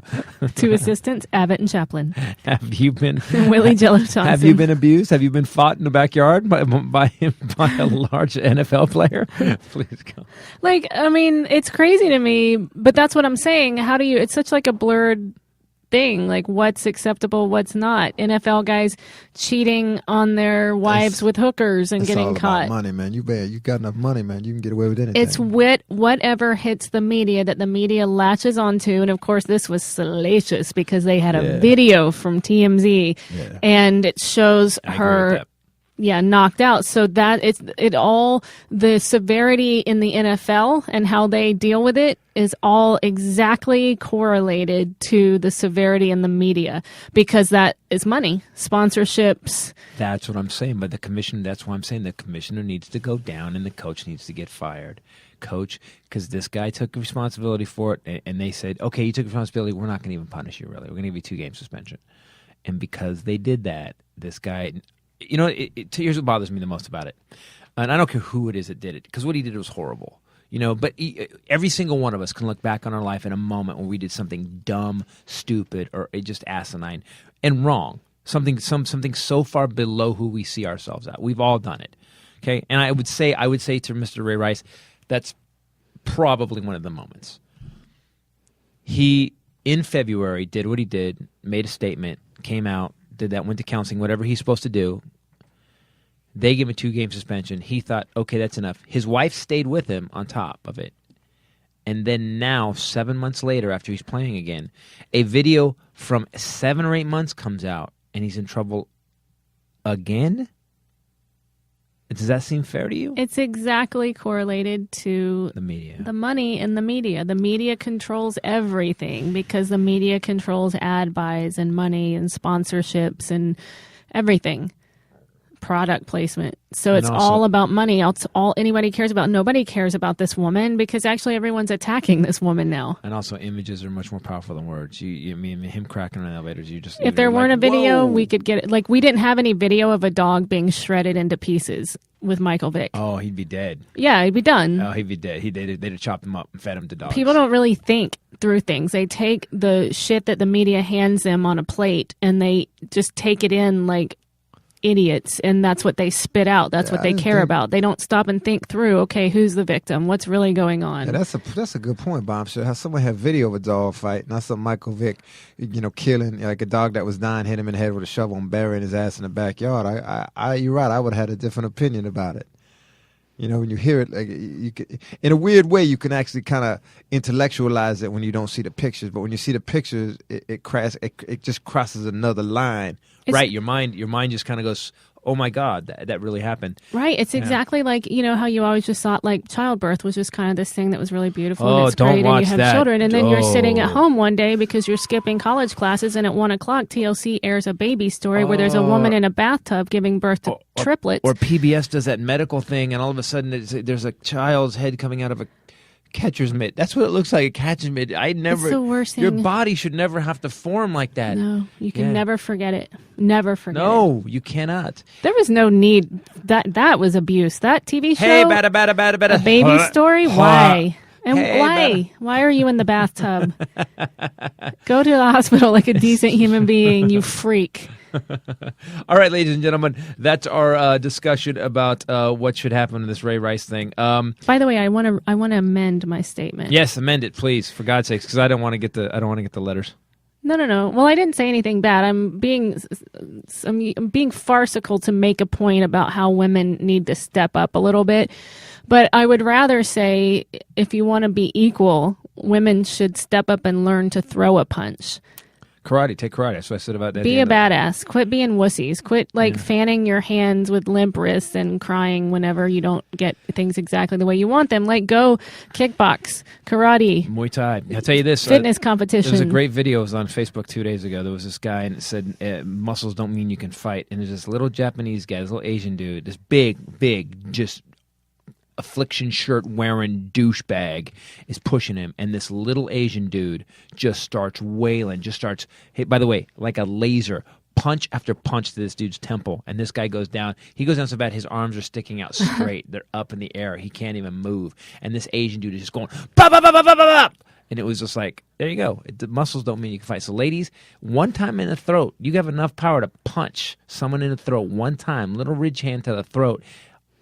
2 assistants, Abbott and Chaplin. Have you been... Willie Jello Johnson. Have you been abused? Have you been fought in the backyard by a large NFL player? Please go. It's crazy to me, but that's what I'm saying. How do you... It's such like a blurred thing, like what's acceptable, what's not. NFL guys cheating on their wives with hookers and getting caught. About money, man. You got enough money, man. You can get away with anything. It's whatever hits the media that the media latches onto, and of course this was salacious because they had a video from TMZ, and it shows her. Knocked out. So that the severity in the NFL and how they deal with it is all exactly correlated to the severity in the media because that is money, sponsorships. That's what I'm saying. But that's why I'm saying the commissioner needs to go down and the coach needs to get fired. Coach, because this guy took responsibility for it and they said, okay, you took responsibility. We're not going to even punish you really. We're going to give you 2-game suspension. And because they did that, this guy... here's what bothers me the most about it. And I don't care who it is that did it, because what he did was horrible. But every single one of us can look back on our life in a moment when we did something dumb, stupid, or just asinine and wrong. Something so far below who we see ourselves at. We've all done it. Okay? And I would say to Mr. Ray Rice, that's probably one of the moments. He, in February, did what he did, made a statement, came out, did that, went to counseling, whatever he's supposed to do. They give him a 2-game suspension. He thought, okay, that's enough. His wife stayed with him on top of it. And then now, 7 months later, after he's playing again, a video from 7 or 8 months comes out, and he's in trouble again? Does that seem fair to you? It's exactly correlated to the media. The money in the media. The media controls everything because the media controls ad buys and money and sponsorships and everything. Product placement. So it's all about money. It's all anybody cares about. Nobody cares about this woman because actually everyone's attacking this woman now. And also images are much more powerful than words. Him cracking on elevators, if there weren't a video, we could get it. Like we didn't have any video of a dog being shredded into pieces with Michael Vick. Oh, he'd be dead. Yeah, he'd be done. Oh, he'd be dead. They'd have chopped him up and fed him to dogs. People don't really think through things. They take the shit that the media hands them on a plate and they just take it in like idiots, and that's what they spit out. That's what they care about. They don't stop and think through, okay, who's the victim? What's really going on? Yeah, that's a good point, Bombshell. How someone had video of a dog fight, and I saw Michael Vick, killing like a dog that was dying, hit him in the head with a shovel and burying his ass in the backyard. You're right. I would have had a different opinion about it. When you hear it, like you can, in a weird way, you can actually kind of intellectualize it when you don't see the pictures. But when you see the pictures, it just crosses another line. Right, your mind just kind of goes, oh my God, that really happened. Right, it's exactly like how you always just thought like childbirth was just kind of this thing that was really beautiful. Oh, and it's don't great, watch and you have that. children, and then you're sitting at home one day because you're skipping college classes, and at 1:00 TLC airs a baby story where there's a woman in a bathtub giving birth to triplets. Or PBS does that medical thing, and all of a sudden there's a child's head coming out of a Catcher's mitt. That's what it looks like, a catcher's mitt. It's the worst Your thing. body should never have to form like that. No, you can Yeah. never forget it. Never forget it. No, you cannot. There was no need. That was abuse. That TV show, Hey, bada, bada, bada, bada. A Baby Story, why? And Hey, why? Why are you in the bathtub? Go to the hospital like a decent human being, you freak. All right, ladies and gentlemen, that's our discussion about what should happen in this Ray Rice thing. By the way, I want to amend my statement. Yes, amend it, please, for God's sakes, because I don't want to get the letters. No. Well, I didn't say anything bad. I'm being farcical to make a point about how women need to step up a little bit. But I would rather say, if you want to be equal, women should step up and learn to throw a punch. Karate, take karate. That's what I said about that. Be a badass. Quit being wussies. Quit fanning your hands with limp wrists and crying whenever you don't get things exactly the way you want them. Like, go kickbox, karate, Muay Thai. I'll tell you this. fitness There competition. was a great video. It was on Facebook 2 days ago. There was this guy, and it said, muscles don't mean you can fight. And there's this little Japanese guy, this little Asian dude, this big, just affliction shirt wearing douchebag is pushing him, and this little Asian dude just starts wailing, by the way, like a laser, punch after punch to this dude's temple, and this guy goes down. He goes down so bad his arms are sticking out straight. They're up in the air. He can't even move. And this Asian dude is just going, bop, bop, bop, bop, bop, bop. And it was just like, there you go. The muscles don't mean you can fight. So ladies, one time in the throat, you have enough power to punch someone in the throat one time, little ridge hand to the throat.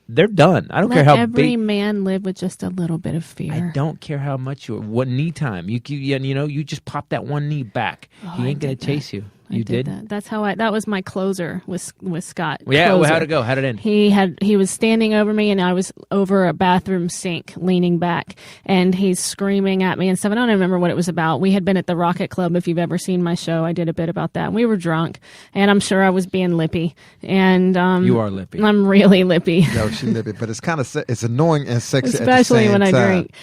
They're done. I don't care how every big. man live with just a little bit of fear. I don't care how much what knee time. You just pop that one knee back. He ain't gonna chase you. You did that. That's how that was my closer with Scott. Yeah, well, Closer. how'd it go? How'd it end? He was standing over me, and I was over a bathroom sink leaning back, and he's screaming at me and stuff. I don't remember what it was about. We had been at the Rocket Club. If you've ever seen my show, I did a bit about that. We were drunk, and I'm sure I was being lippy. And you are lippy. I'm really lippy. No, she lippy, but it's kind of it's annoying and sexy, especially at the same when I time. drink.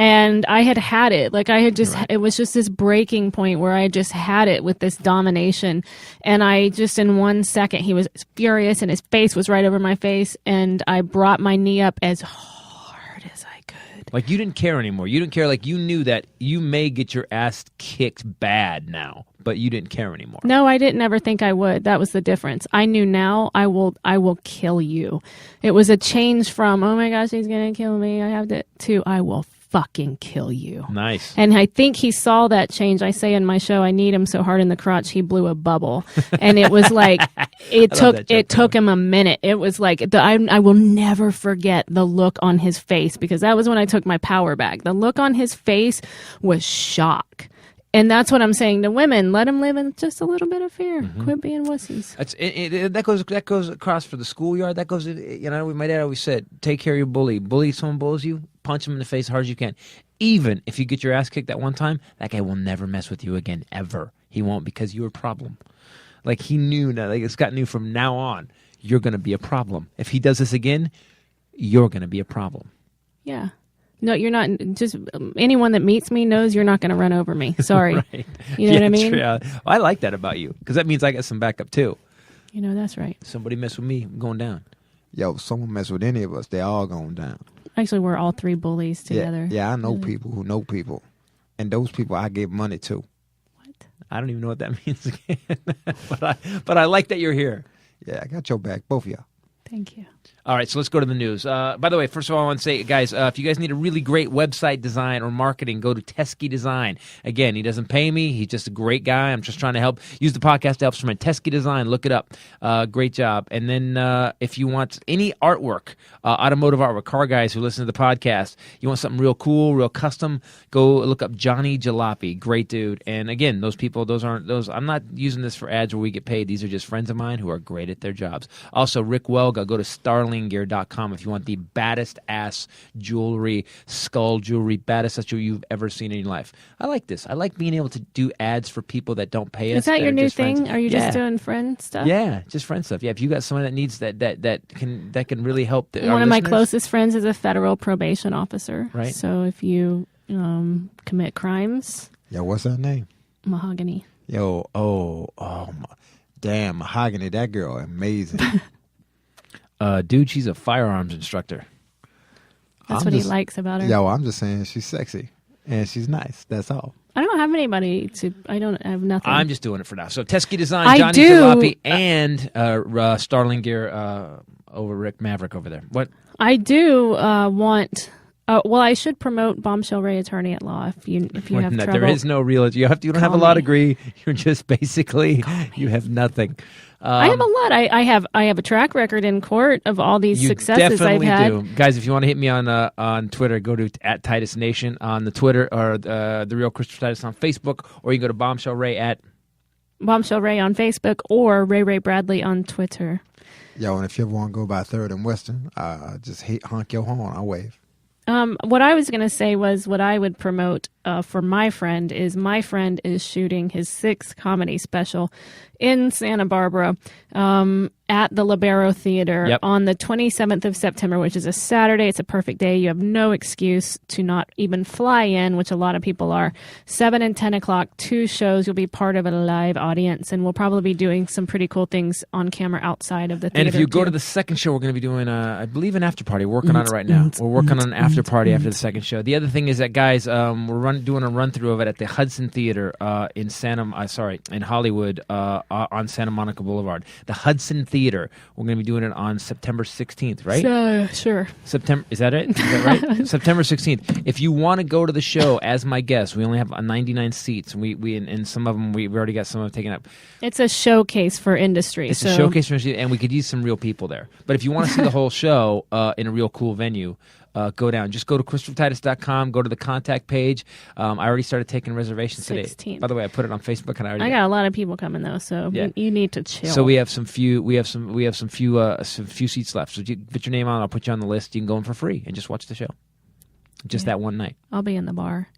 And I had it. Like I had just, it was just this breaking point where I just had it with this domination. And I just, in 1 second, he was furious and his face was right over my face. And I brought my knee up as hard as I could. Like you didn't care anymore. You didn't care. Like you knew that you may get your ass kicked bad now, but you didn't care anymore. No, I didn't ever think I would. That was the difference. I knew now I will kill you. It was a change from, oh my gosh, he's going to kill me. I have to I will fucking kill you. Nice. And I think he saw that change. I say in my show, I need him so hard in the crotch he blew a bubble. And it was like it took him a minute. It was like I will never forget the look on his face, because that was when I took my power back. The look on his face was shock. And that's what I'm saying to women. Let them live in just a little bit of fear. Mm-hmm. Quit being wussies. That goes across for the schoolyard. That goes, my dad always said, take care of your bully. Someone bullies you, punch him in the face as hard as you can. Even if you get your ass kicked that one time, that guy will never mess with you again, ever. He won't, because you're a problem. Like he knew now, like Scott knew from now on, you're going to be a problem. If he does this again, you're going to be a problem. Yeah. No, you're not. Just anyone that meets me knows you're not going to run over me. Sorry. Right. You know what I mean? True. I like that about you, because that means I got some backup too. You know, that's right. Somebody mess with me, I'm going down. Yo, if someone mess with any of us, they all going down. Actually, we're all three bullies together. Yeah, I know people who know people. And those people I give money to. What? I don't even know what that means again. but I like that you're here. Yeah, I got your back, both of y'all. Thank you. All right, so let's go to the news. By the way, first of all, I want to say, guys, if you guys need a really great website design or marketing, go to Teskey Design. Again, he doesn't pay me. He's just a great guy. I'm just trying to help. Use the podcast to help from Teskey Design. Look it up. Great job. And then if you want any artwork, automotive artwork, car guys who listen to the podcast, you want something real cool, real custom, go look up Johnny Jalopy. Great dude. And again, those people, I'm not using this for ads where we get paid. These are just friends of mine who are great at their jobs. Also, Rick Welga, go to starlinggear.com if you want the baddest ass jewelry, skull jewelry, baddest ass jewelry you've ever seen in your life. I like this. I like being able to do ads for people that don't pay us. Is that your new thing? Friends. Are you just doing friend stuff? Yeah, just friend stuff. Yeah, if you got someone that needs that can really help. One of my closest friends is a federal probation officer. Right. So if you commit crimes, Yo, what's her name? Mahogany. Yo, damn, Mahogany, that girl, amazing. Dude, she's a firearms instructor. That's what he likes about her. Yeah, well, I'm just saying she's sexy and she's nice. That's all. I don't have anybody I don't have nothing. I'm just doing it for now. So Teskey Design, I Johnny do. Jalopy, and Starling Gear over Rick Maverick over there. What? I do want. Well, I should promote Bombshell Rae Attorney at Law if you have trouble. There is no real. You don't have a law degree. You're just basically you have nothing. I have a lot. I have a track record in court of all these successes I've definitely had. do. Guys, if you want to hit me on Twitter, go to @TitusNation on the Twitter, or the Real Christopher Titus on Facebook, or you can go to Bombshell Rae at Bombshell Rae on Facebook, or Ray Bradley on Twitter. Yo, and if you ever want to go by 3rd and Western, just honk your horn. I'll wave. What I was going to say was what I would promote for my friend is shooting his 6th comedy special in Santa Barbara at the Libero Theater on the 27th of September, which is a Saturday. It's a perfect day. You have no excuse to not even fly in, which a lot of people are. 7 and 10 o'clock, 2 shows. You'll be part of a live audience, and we'll probably be doing some pretty cool things on camber outside of the theater. And if you go to the second show, we're going to be doing, I believe, an after party. We're working on it right now. We're working on an after party after the second show. The other thing is that, guys, we're doing a run through of it at the Hudson Theater in Hollywood on Santa Monica Boulevard. The Hudson Theater. We're going to be doing it on September 16th, right? Sure. September, is that it? Is that right? September 16th. If you want to go to the show as my guest, we only have 99 seats. And some of them, we already got some of them taken up. It's a showcase for industry. It's a showcase for industry, and we could use some real people there. But if you want to see the whole show in a real cool venue, go down. Just go to ChristopherTitus.com, go to the contact page. I already started taking reservations 16th. today. By the way, I put it on Facebook, and I got a lot of people coming though, so you need to chill. So we have some few seats left. So you put your name on, I'll put you on the list. You can go in for free and just watch the show. Just that one night. I'll be in the bar.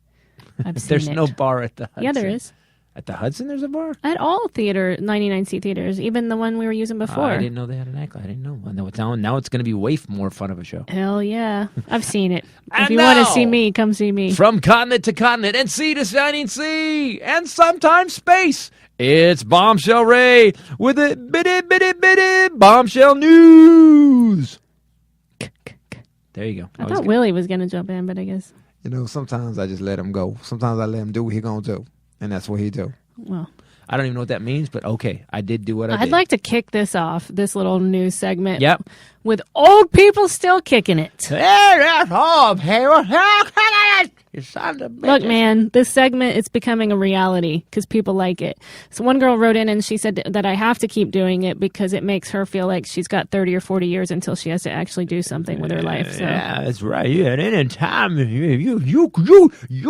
There's no bar at the Hudson. Yeah, there is. At the Hudson, there's a bar? At all 99-seat theaters, even the one we were using before. I didn't know they had an act. I didn't know. Now it's going to be way more fun of a show. Hell yeah. I've seen it. If you want to see me, come see me. From continent to continent and sea to shining sea and sometimes space, it's Bombshell Rae with a bitty bombshell news. There you go. I thought Willie was going to jump in, but I guess. Sometimes I just let him go. Sometimes I let him do what he going to do. And that's what he do. Well, I don't even know what that means, but okay, I did do what I did. I'd like to kick this off, this little news segment. Yep. With old people still kicking it. Look, man, this segment is becoming a reality because people like it. So one girl wrote in and she said that I have to keep doing it because it makes her feel like she's got 30 or 40 years until she has to actually do something with her life. So. Yeah, that's right. At any time, you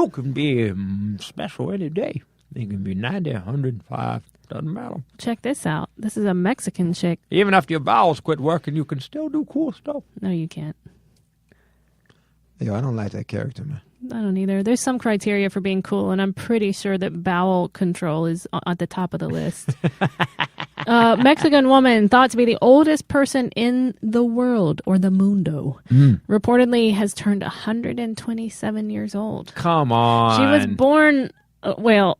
can be special any day. You can be 90, 105. Doesn't matter. Check this out. This is a Mexican chick. Even after your bowels quit working, you can still do cool stuff. No, you can't. Yo, I don't like that character, man. I don't either. There's some criteria for being cool, and I'm pretty sure that bowel control is at the top of the list. Mexican woman thought to be the oldest person in the world, or the mundo, reportedly has turned 127 years old. Come on. She was born...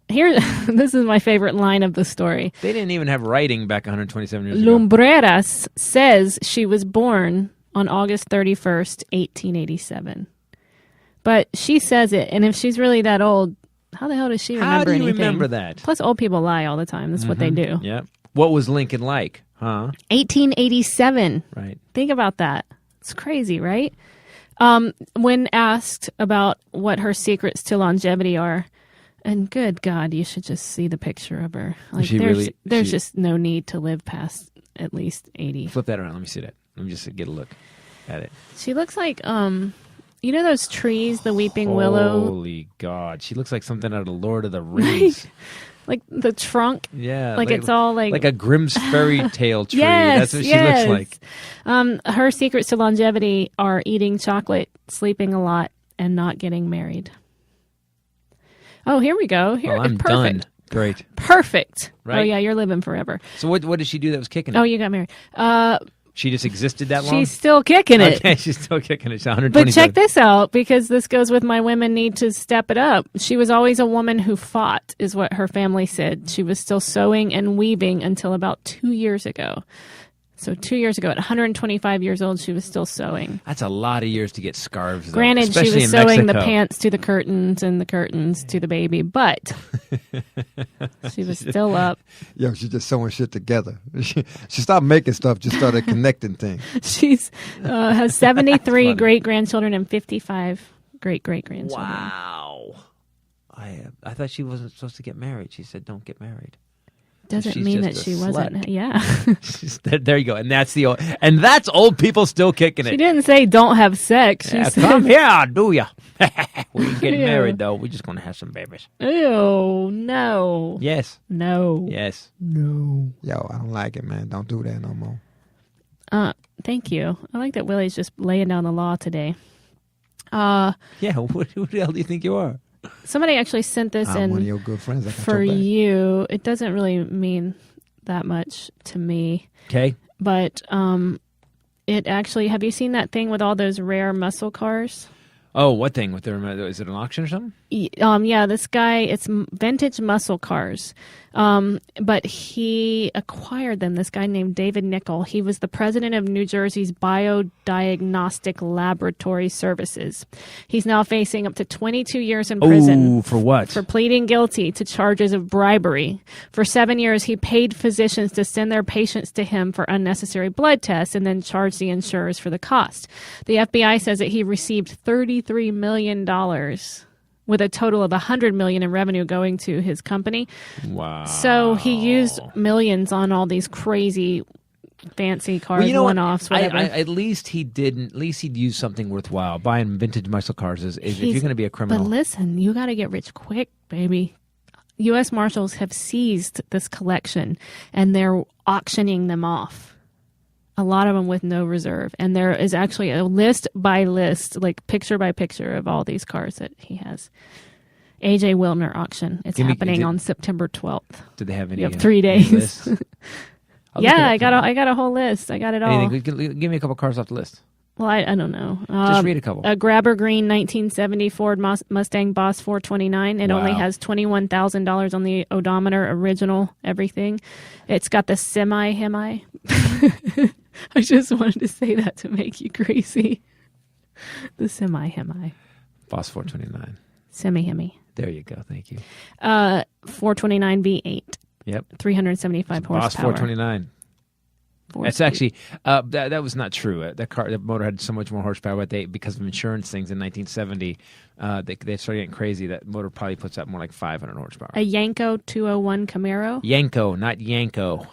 here, this is my favorite line of the story. They didn't even have writing back 127 years ago. Lumbreras says she was born on August 31st, 1887. But she says it, and if she's really that old, how the hell does she remember anything? How do you remember that? Plus, old people lie all the time. That's what they do. Yep. What was Lincoln like, huh? 1887. Right. Think about that. It's crazy, right? When asked about what her secrets to longevity are, and good God, you should just see the picture of her. Like, there's just no need to live past at least 80. Flip that around. Let me see that. Let me just get a look at it. She looks like, you know those trees, the weeping willow? Holy God. She looks like something out of Lord of the Rings. Like the trunk? Yeah. Like it's all like... Like a Grimm's fairy tale tree. Yes, that's what she looks like. Her secrets to longevity are eating chocolate, sleeping a lot, and not getting married. Oh, here we go. Here, I'm perfect. done. Great. Perfect. Right? Oh, yeah, you're living forever. So what did she do that was kicking it? Oh, you got married. She just existed that long? She's still kicking it. Okay, she's still kicking it. She's 127. But check this out, because this goes with my women need to step it up. She was always a woman who fought, is what her family said. She was still sewing and weaving until about 2 years ago. So 2 years ago, at 125 years old, she was still sewing. That's a lot of years to get scarves, though, Granted, she especially was in sewing the Mexico. pants to the curtains and the curtains to the baby, but she was still up. Yo, she's just sewing shit together. She stopped making stuff, just started connecting things. She's has 73 great-grandchildren and 55 great-great-grandchildren. Wow. I thought she wasn't supposed to get married. She said, don't get married. Doesn't She's mean that just she a wasn't. slut. Yeah. There you go. And that's old people still kicking She it. didn't say don't have sex. She Yeah, said, come here, do ya? We ain't getting Ew. married, though. We're just going to have some babies. ew, no. Yes. No. Yes. No. Yo, I don't like it, man. Don't do that no more. Thank you. I like that Willie's just laying down the law today. Yeah, who the hell do you think you are? Somebody actually sent this I'm one of in your good friends. I got for your back. you. It doesn't really mean that much to me, Okay. but it actually, have you seen that thing with all those rare muscle cars? Oh, what thing? Is it an auction or something? Yeah, this guy, it's vintage muscle cars. But he acquired them, this guy named David Nickel. He was the president of New Jersey's Biodiagnostic Laboratory Services. He's now facing up to 22 years in prison. Oh, for what? For pleading guilty to charges of bribery. For 7 years, he paid physicians to send their patients to him for unnecessary blood tests and then charged the insurers for the cost. The FBI says that he received $33 million with a total of $100 million in revenue going to his company. Wow. So he used millions on all these crazy fancy cars, Well, you know what? one-offs, whatever. At least he'd use something worthwhile. Buying vintage muscle cars is if you're going to be a criminal. But listen, you got to get rich quick, baby. U.S. Marshals have seized this collection, and they're auctioning them off. A lot of them with no reserve. And there is actually a list by list, like picture by picture of all these cars that he has. A.J. Wilner auction. It's happening on September 12th. Did they have any? You have 3 days. lists? Yeah, I got a whole list. I got it all. Anything? Give me a couple cars off the list. Well, I don't know. Just read a couple. A Grabber Green 1970 Ford Mustang Boss 429. It only has $21,000 on the odometer, original, everything. It's got the semi-Hemi. I just wanted to say that to make you crazy. The semi-Hemi. Boss 429. Semi-Hemi. There you go. Thank you. 429 V8. Yep. 375 horsepower. Boss 429. That's actually that was not true. That motor had so much more horsepower, but because of insurance things in 1970, they started getting crazy. That motor probably puts out more like 500 horsepower. A Yanko 201 Camaro. Yanko, not Yanko.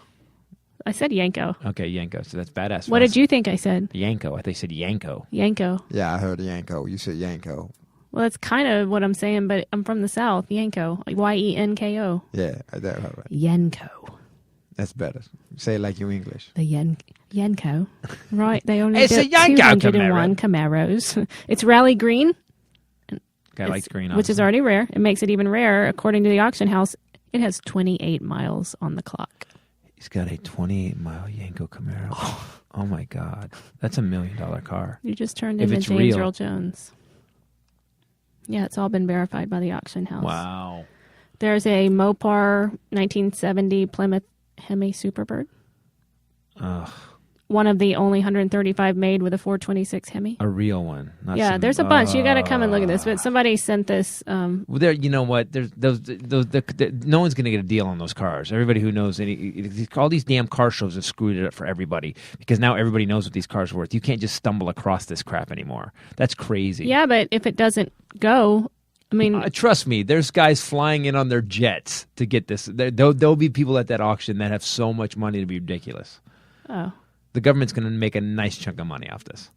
I said Yanko. Okay, Yanko. So that's badass. What did you think I said? Yanko. I thought you said Yanko. Yanko. Yeah, I heard Yanko. You said Yanko. Well, that's kind of what I'm saying, but I'm from the South. Yanko. Y-E-N-K-O. Yeah, that right. Yanko. That's better. Say it like you English. The Yanko. Right. They only It's a built Yanko 201 Camaros. It's rally green. Guy likes green, which is already rare. It makes it even rarer. According to the auction house, it has 28 miles on the clock. He's got a 28-mile Yanko Camaro. Oh my God, that's $1 million car. You just turned If into it's James real. Earl Jones. Yeah, it's all been verified by the auction house. Wow. There's a Mopar 1970 Plymouth Hemi Superbird. Ugh. One of the only 135 made with a 426 Hemi. A real one. Not Yeah, some- there's a bunch. You got to come and look at this. But somebody sent this. Well, there, you know what? There's no one's going to get a deal on those cars. Everybody who knows all these damn car shows have screwed it up for everybody because now everybody knows what these cars are worth. You can't just stumble across this crap anymore. That's crazy. Yeah, but if it doesn't go, I mean, Trust me, there's guys flying in on their jets to get this. There'll be people at that auction that have so much money to be ridiculous. oh. The government's going to make a nice chunk of money off this.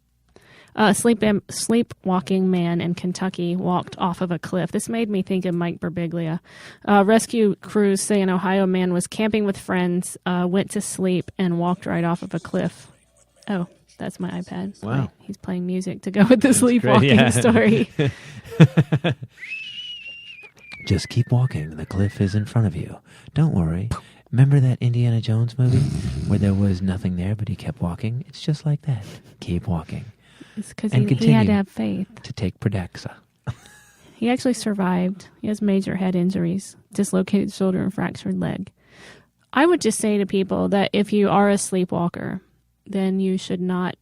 Sleepwalking man in Kentucky walked off of a cliff. This made me think of Mike Birbiglia. Rescue crews say an Ohio man was camping with friends, went to sleep, and walked right off of a cliff. Oh, that's my iPad. Wow. He's playing music to go with the sleepwalking yeah. story. Just keep walking. The cliff is in front of you. Don't worry. Remember that Indiana Jones movie where there was nothing there, but he kept walking? It's just like that. Keep walking. It's because And he had continue. to have faith. To take Pradaxa. He actually survived. He has major head injuries, dislocated shoulder and fractured leg. I would just say to people that if you are a sleepwalker, then you should not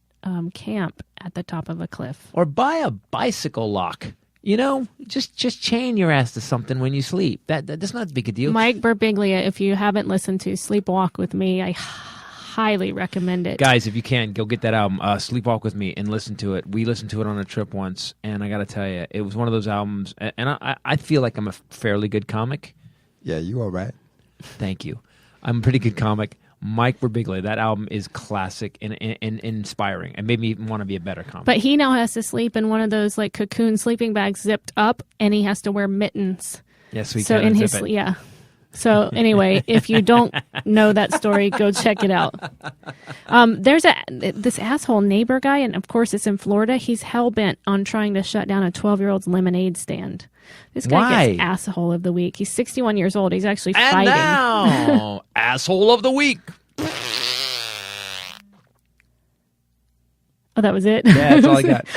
camp at the top of a cliff. Or buy a bicycle lock. You know, just chain your ass to something when you sleep. That's not a big a deal. Mike Birbiglia, if you haven't listened to Sleepwalk with Me, I highly recommend it. Guys, if you can, go get that album, Sleepwalk with Me, and listen to it. We listened to it on a trip once, and I got to tell you, it was one of those albums, and I feel like I'm a fairly good comic. Yeah, you all right. Thank you. I'm a pretty good comic. Mike Birbiglia, that album is classic and inspiring and made me want to be a better comic. But he now has to sleep in one of those like cocoon sleeping bags zipped up, and he has to wear mittens. Yeah, so he so can't in unzip his it. yeah. So anyway, if you don't know that story, go check it out. There's this asshole neighbor guy, and of course it's in Florida. He's hell-bent on trying to shut down a 12-year-old's lemonade stand. This guy Why? gets asshole of the week. He's 61 years old. He's actually And fighting. now, asshole of the week. Oh, that was it? Yeah, that's all I got.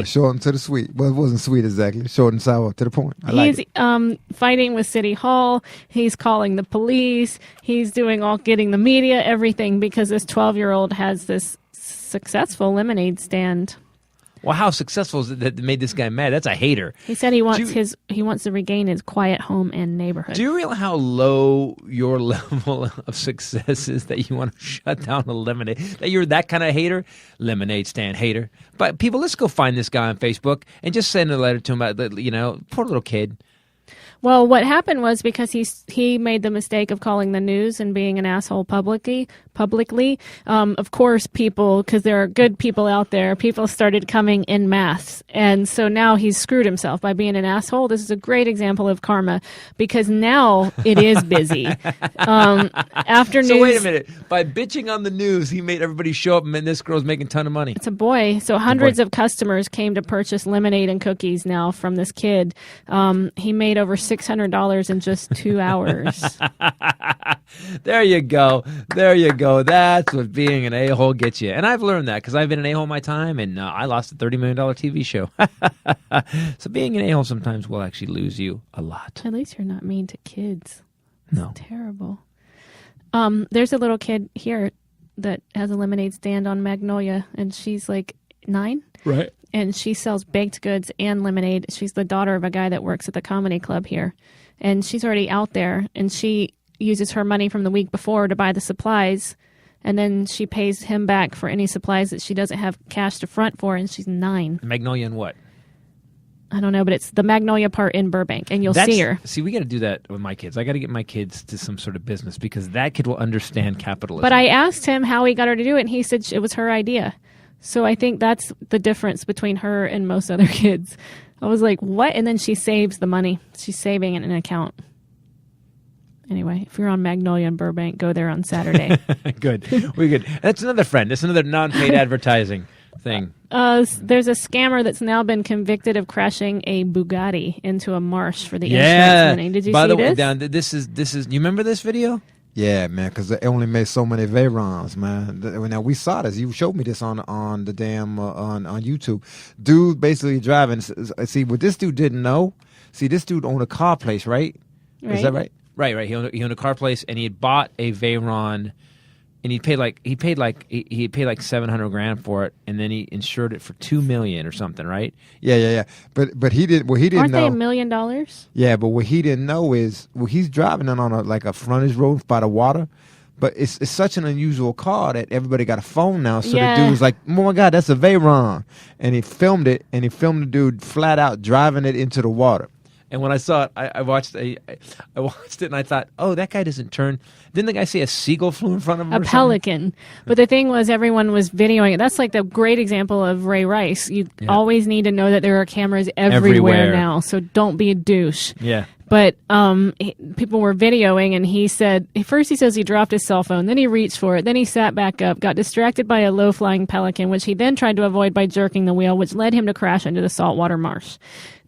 Short and to the sweet. Well, it wasn't sweet exactly. Short and sour to the point. I like He's it. fighting with City Hall. He's calling the police. He's getting the media, everything, because this 12-year-old has this successful lemonade stand. Well, how successful is it that made this guy mad? That's a hater. He said he wants to regain his quiet home and neighborhood. Do you realize how low your level of success is that you want to shut down a lemonade? That you're that kind of hater? Lemonade stand hater. But people, let's go find this guy on Facebook and just send a letter to him about, poor little kid. Well, what happened was because he made the mistake of calling the news and being an asshole publicly. Of course, people, because there are good people out there, people started coming in mass. And so now he's screwed himself by being an asshole. This is a great example of karma because now it is busy. After news. So wait a minute. By bitching on the news, he made everybody show up and this girl's making a ton of money. It's a boy. So hundreds of customers came to purchase lemonade and cookies now from this kid. He made over $600 in just 2 hours. There you go. There you go. That's what being an a-hole gets you. And I've learned that because I've been an a-hole my time, and I lost a $30 million TV show. So being an a-hole sometimes will actually lose you a lot. At least you're not mean to kids. No. It's terrible. There's a little kid here that has a lemonade stand on Magnolia, and she's like 9. Right. And she sells baked goods and lemonade. She's the daughter of a guy that works at the comedy club here. And she's already out there, and she uses her money from the week before to buy the supplies, and then she pays him back for any supplies that she doesn't have cash to front for, and she's 9. Magnolia and what? I don't know, but it's the Magnolia part in Burbank, and you'll see her. See, we got to do that with my kids. I got to get my kids to some sort of business because that kid will understand capitalism. But I asked him how he got her to do it, and he said it was her idea. So I think that's the difference between her and most other kids. I was like, what? And then she saves the money. She's saving it in an account. Anyway, if you're on Magnolia and Burbank, go there on Saturday. Good. We're good. That's another friend. That's another non-paid advertising thing. There's a scammer that's now been convicted of crashing a Bugatti into a marsh for the insurance money. Did you By see the way, this? Dan, this is. You remember this video? Yeah, man, because they only made so many Veyrons, man. Now, we saw this. You showed me this on the damn, on YouTube. Dude basically driving. See, what this dude didn't know, this dude owned a car place, right? Is that right? Right. He owned a car place, and he had bought a Veyron, and he paid like $700,000 for it, and then he insured it for $2 million or something, right? Yeah. But he didn't. What he didn't Aren't know. they $1 million? Yeah, but what he didn't know is he's driving it on a frontage road by the water. But it's such an unusual car that everybody got a phone now. So the dude was like, "Oh my God, that's a Veyron," and he filmed it, and he filmed the dude flat out driving it into the water. And when I saw it, I watched it, and I thought, "Oh, that guy doesn't turn." Didn't the guy say a seagull flew in front of him? A pelican. But the thing was, everyone was videoing it. That's like the great example of Ray Rice. You always need to know that there are cameras everywhere now, so don't be a douche. Yeah. But people were videoing, and he said, first he says he dropped his cell phone, then he reached for it, then he sat back up, got distracted by a low-flying pelican, which he then tried to avoid by jerking the wheel, which led him to crash into the saltwater marsh.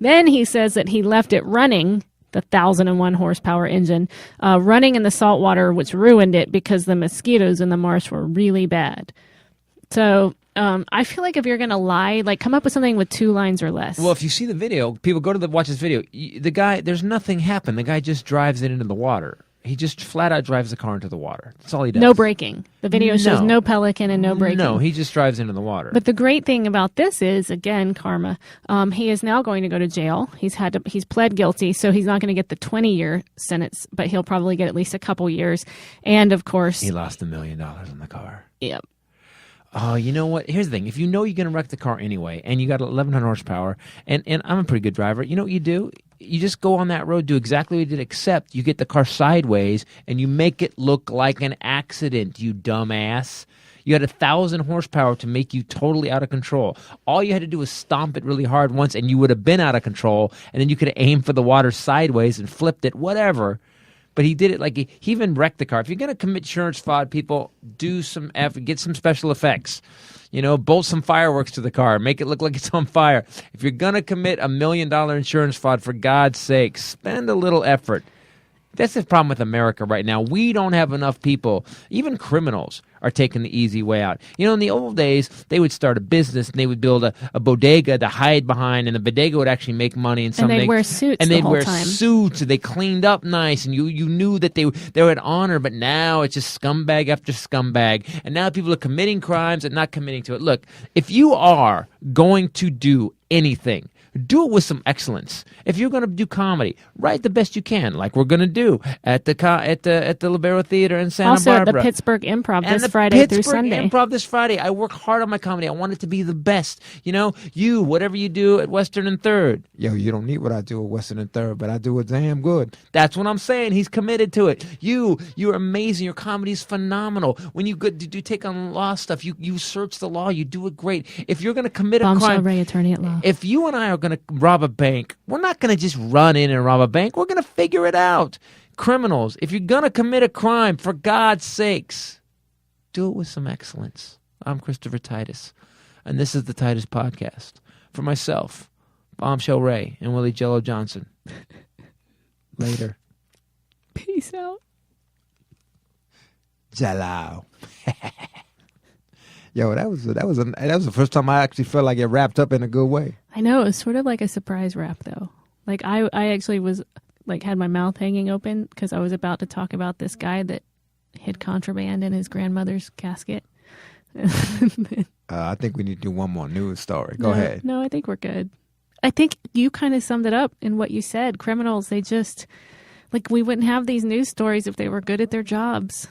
Then he says that he left it running, the 1,001 horsepower engine, running in the saltwater, which ruined it because the mosquitoes in the marsh were really bad. So I feel like if you're going to lie, come up with something with 2 lines or less. Well, if you see the video, people go to watch this video. The guy, there's nothing happened. The guy just drives it into the water. He just flat out drives the car into the water. That's all he does. No braking. The video shows no pelican and no braking. No, he just drives into the water. But the great thing about this is, again, karma. He is now going to go to jail. He's pled guilty, so he's not going to get the 20-year sentence, but he'll probably get at least a couple years. And of course, he lost $1 million on the car. Yep. Oh, you know what? Here's the thing. If you know you're going to wreck the car anyway, and you got 1,100 horsepower, and I'm a pretty good driver, you know what you do? You just go on that road, do exactly what you did, except you get the car sideways, and you make it look like an accident, you dumbass. You had 1,000 horsepower to make you totally out of control. All you had to do was stomp it really hard once, and you would have been out of control, and then you could have aimed for the water sideways and flipped it, whatever. But he did it like he even wrecked the car. If you're going to commit insurance fraud, people, do some effort, get some special effects. You know, bolt some fireworks to the car, make it look like it's on fire. If you're going to commit $1 million insurance fraud, for God's sake, spend a little effort. That's the problem with America right now. We don't have enough people, even criminals, are taking the easy way out. You know, in the old days, they would start a business and they would build a bodega to hide behind, and the bodega would actually make money. And they'd wear suits and the they'd whole wear time. suits, and they cleaned up nice, and you knew that they were at honor. But now it's just scumbag after scumbag, and now people are committing crimes and not committing to it. Look, if you are going to do anything, do it with some excellence. If you're going to do comedy, write the best you can, like we're going to do at the Libero Theater in Santa Barbara. Also at the Pittsburgh Improv this Friday through Sunday. Improv this Friday. I work hard on my comedy. I want it to be the best. You know, whatever you do at Western and Third. Yo, you don't need what I do at Western and Third, but I do it damn good. That's what I'm saying. He's committed to it. You're amazing. Your comedy is phenomenal. When you do take on law stuff, you search the law. You do it great. If you're going to commit a crime, Bombshell Rae, attorney at law. If you and I are going to rob a bank, we're not going to just run in and rob a bank. We're going to figure it out. Criminals, if you're going to commit a crime, for God's sakes, do it with some excellence. I'm Christopher Titus, and this is the Titus Podcast. For myself, Bombshell Rae and Willie Jello Johnson. Later. Peace out. Jello. Yo, that was the first time I actually felt like it wrapped up in a good way. I know, it was sort of like a surprise wrap, though. Like I actually was like had my mouth hanging open because I was about to talk about this guy that hid contraband in his grandmother's casket. I think we need to do one more news story. Go ahead. No, I think we're good. I think you kind of summed it up in what you said. Criminals, they just, like, we wouldn't have these news stories if they were good at their jobs.